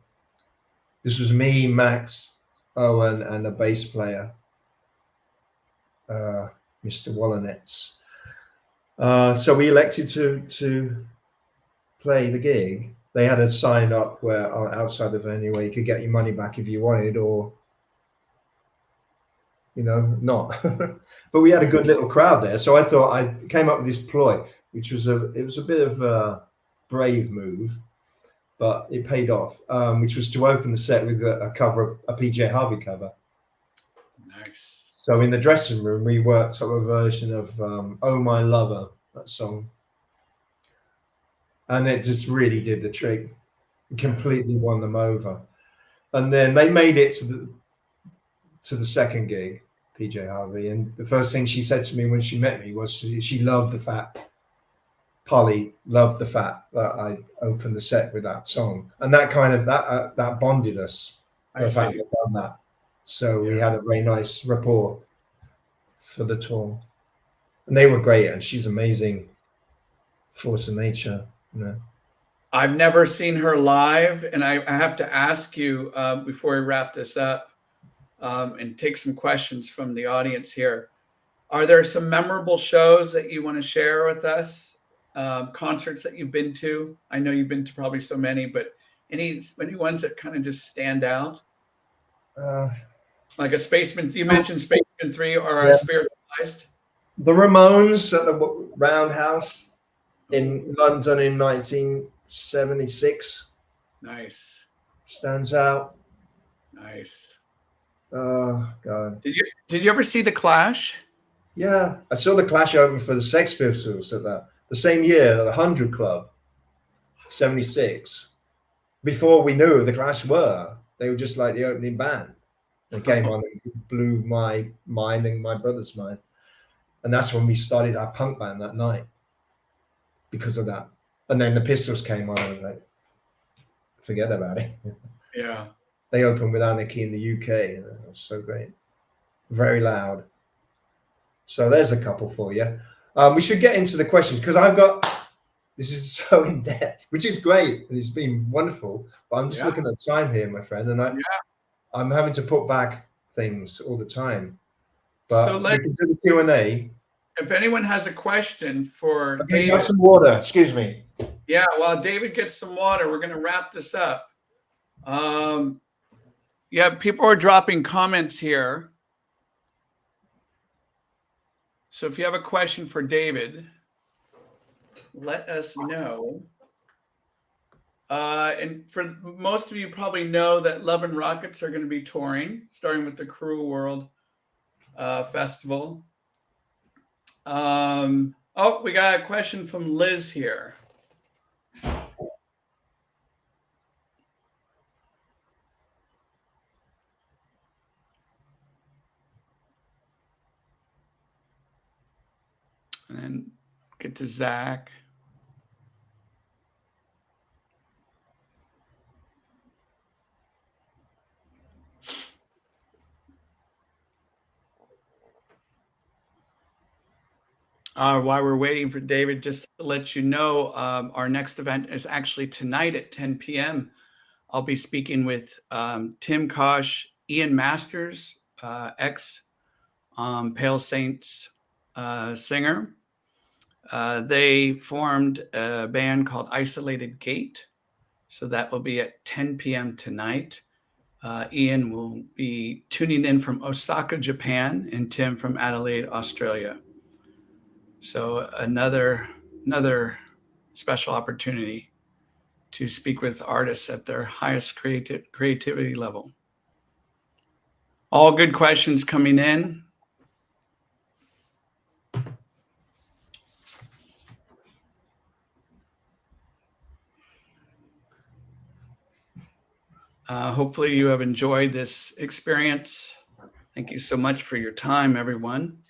This was me, Max, Owen, and a bass player, Mr. Wallenetz. So we elected to play the gig. They had a sign up where outside the venue where you could get your money back if you wanted, or not. But we had a good little crowd there, so I thought I came up with this ploy, which was a bit of a brave move, but it paid off. Which was to open the set with a PJ Harvey cover. Nice. So in the dressing room, we worked up a version of "Oh My Lover," that song, and it just really did the trick. Completely won them over. And then they made it to the second gig, PJ Harvey, and the first thing she said to me when she met me was she loved the fact Polly loved the fact that I opened the set with that song, and that kind of that bonded us. I The fact see. I'd done that, so we Yeah. had a very nice rapport for the tour, and they were great. And she's amazing, force of nature. You know. I've never seen her live, and I have to ask you before we wrap this up and take some questions from the audience here. Are there some memorable shows that you want to share with us? Concerts that you've been to? I know you've been to probably so many, but any ones that kind of just stand out? Uh, Like a Spaceman, you mentioned Spaceman 3 or a yeah, Spiritualized. the Ramones at the Roundhouse Oh, in London in 1976 nice, stands out. nice. Oh God. Did you ever see The Clash? Yeah, I saw the Clash open for the Sex Pistols at the same year at the 100 Club, 76. Before we knew who the Clash were, they were just like the opening band. They came on and blew my mind and my brother's mind. And that's when we started our punk band that night because of that. And then the Pistols came on and like, forget about it. Yeah. They opened with Anarchy in the UK. And it was so great. Very loud. So there's a couple for you. We should get into the questions because I've got this is so in depth, which is great and it's been wonderful. But I'm just Yeah. looking at time here, my friend, and Yeah. I'm having to put back things all the time. So But we can do the Q&A. if anyone has a question for Okay, got David, some water. Excuse me. yeah, while David gets some water, we're going to wrap this up. Yeah, people are dropping comments here. So if you have a question for David, let us know. And for most of you probably know that Love and Rockets are going to be touring, starting with the Cruel World Festival. Oh, we got a question from Liz here. And then get to Zach. While we're waiting for David, just to let you know, our next event is actually tonight at 10 p.m. I'll be speaking with Tim Kosh, Ian Masters, ex Pale Saints singer. They formed a band called Isolated Gate. So that will be at 10 p.m. tonight. Ian will be tuning in from Osaka, Japan, and Tim from Adelaide, Australia. So another special opportunity to speak with artists at their highest creativity level. All good questions coming in. Hopefully you have enjoyed this experience. Thank you so much for your time, everyone,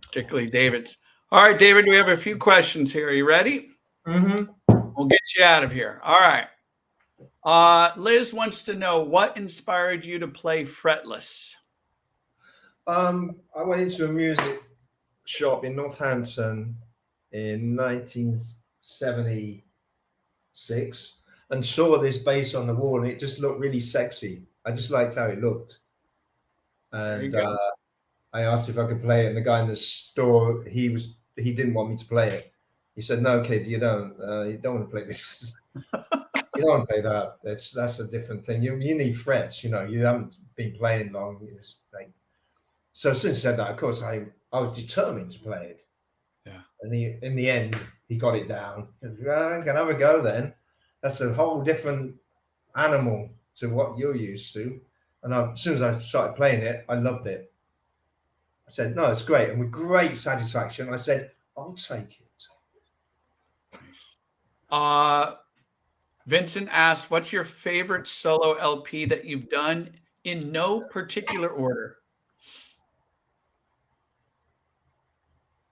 particularly David. All right, David, we have a few questions here. Are you ready? Mm-hmm. We'll get you out of here. All right. Liz wants to know what inspired you to play fretless. I went into a music shop in Northampton in 1976 and saw this bass on the wall, and it just looked really sexy. I just liked how it looked, There you and go. I asked if I could play it. And the guy in the store, he didn't want me to play it. He said, "No, kid, you don't want to play this. You don't want to play that. That's a different thing. You need frets. You know, you haven't been playing long. You just like." So since he said that, of course, I was determined to play it. Yeah. And in the end, he got it down. I can have a go then. That's a whole different animal to what you're used to. And as soon as I started playing it, I loved it. I said, no, it's great. And with great satisfaction, I said, I'll take it. Nice. Vincent asked, what's your favorite solo LP that you've done in no particular order?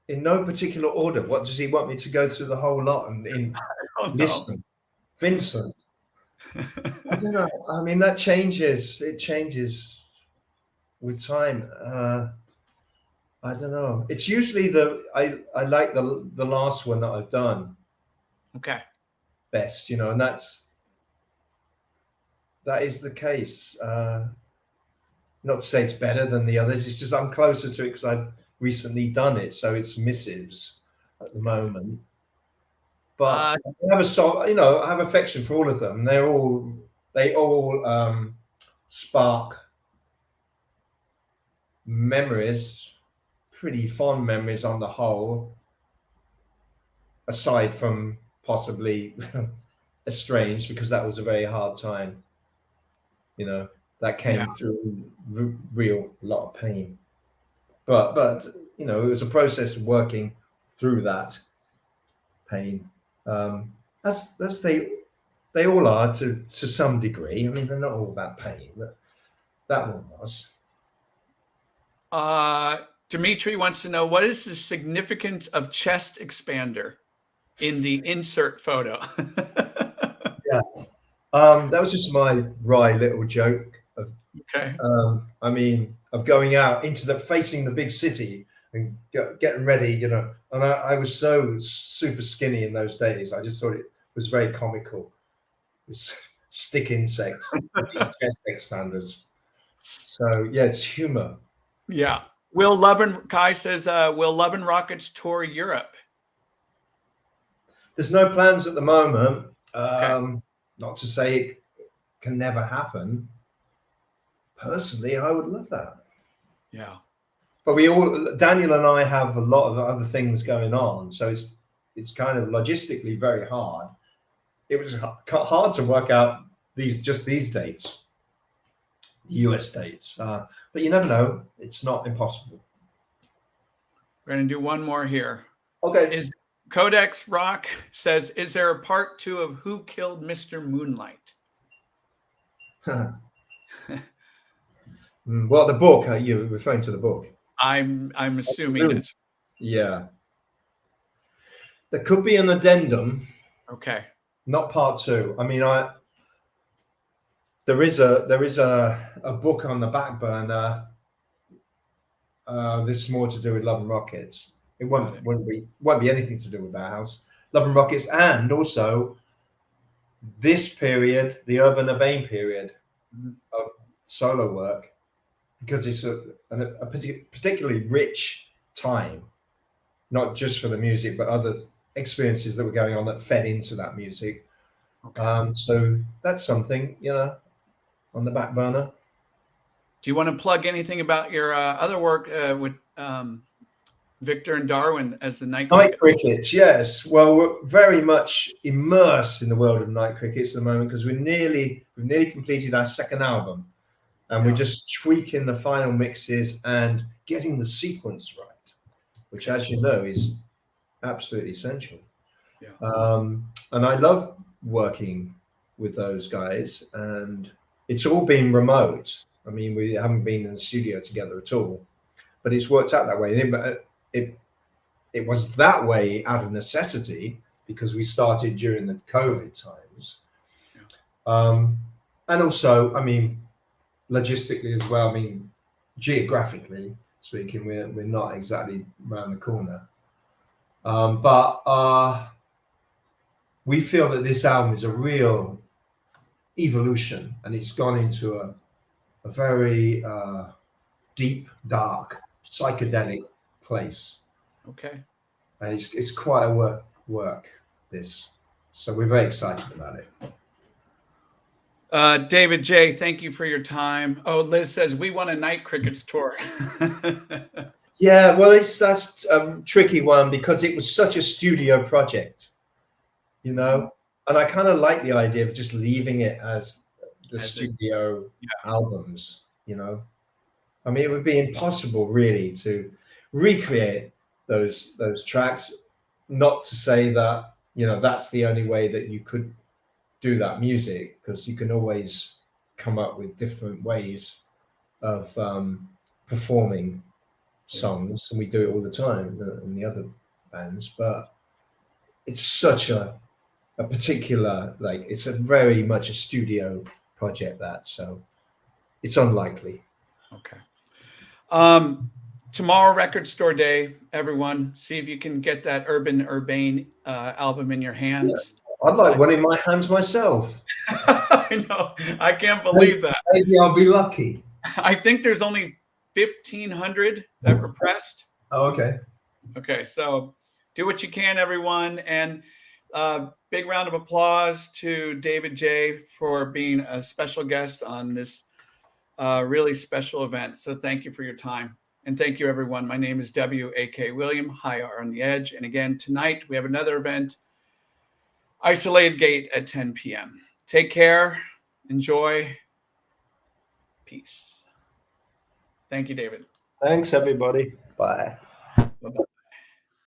In no particular order. What does he want me to go through the whole lot and in Oh, no. listen? Vincent. I don't know. I mean, that changes. It changes with time. I don't know. It's usually I like the last one that I've done Okay. best, and that is the case. Not to say it's better than the others. It's just I'm closer to it because I've recently done it, so it's missives at the moment. But I have I have affection for all of them. They all spark memories, pretty fond memories on the whole, aside from possibly estranged, because that was a very hard time. That came through real lot of pain. But it was a process of working through that pain. As they all are to some degree. I mean, they're not all about pain, but that one was. Dimitri wants to know, what is the significance of chest expander in the insert photo? Yeah. That was just my wry little joke of, Okay. I mean, of going out into facing the big city and getting ready, and I was so super skinny in those days. I just thought it was very comical. This stick insect with these chest expanders. So yeah, it's humor. Yeah. Will Love and Kai says, will Love and Rockets tour Europe? There's no plans at the moment. Okay. Not to say it can never happen. Personally, I would love that. Yeah. But Daniel and I have a lot of other things going on, so it's kind of logistically very hard. It was hard to work out these dates, US dates. But you never know. It's not impossible. We're going to do one more here. Okay. Is Codex Rock says, is there a part 2 of Who Killed Mr. Moonlight? Well, the book, you're referring to the book. I'm assuming it's. Yeah. There could be an addendum. Okay. Not part 2. I mean, there is a book on the back burner. This is more to do with Love and Rockets. It won't be anything to do with Bauhaus. Love and Rockets, and also this period, the Urbane period of solo work, because it's a particularly rich time, not just for the music, but other experiences that were going on that fed into that music. Okay. So that's something, on the back burner. Do you want to plug anything about your other work with Victor and Darwin as the Night Crickets? Night Crickets, yes. Well, we're very much immersed in the world of Night Crickets at the moment because we've nearly completed our second album, and we're just tweaking the final mixes and getting the sequence right, which, as you know, is absolutely essential. Yeah. And I love working with those guys, and it's all been remote. I mean, we haven't been in the studio together at all, but it's worked out that way. It was that way out of necessity because we started during the COVID times. Yeah. And also, I mean, logistically as well. I mean, geographically speaking, we're not exactly around the corner. But we feel that this album is a real evolution, and it's gone into a very deep, dark, psychedelic place. Okay. And it's quite a work this. So we're very excited about it. David J., thank you for your time. Oh, Liz says, we want a Night Crickets tour. Yeah, well, that's a tricky one because it was such a studio project, and I kind of like the idea of just leaving it as the studio albums, I mean, it would be impossible really to recreate those tracks. Not to say that, you know, that's the only way that you could do that music, because you can always come up with different ways of performing songs, and we do it all the time in the other bands. But it's such a particular, like, it's a very much a studio project, that, so it's unlikely. Okay. Tomorrow, Record Store Day, everyone. See if you can get that Urbane album in your hands. I'd like one in my hands myself. I know. I can't believe that. Maybe I'll be lucky. I think there's only 1,500 that were pressed. Oh, okay. Okay, so do what you can, everyone. And big round of applause to David J. for being a special guest on this really special event. So thank you for your time. And thank you, everyone. My name is W.A.K. William, High Art on the Edge. And again, tonight we have another event, Isolated Gate at 10 p.m. Take care. Enjoy. Peace. Thank you, David. Thanks, everybody. Bye.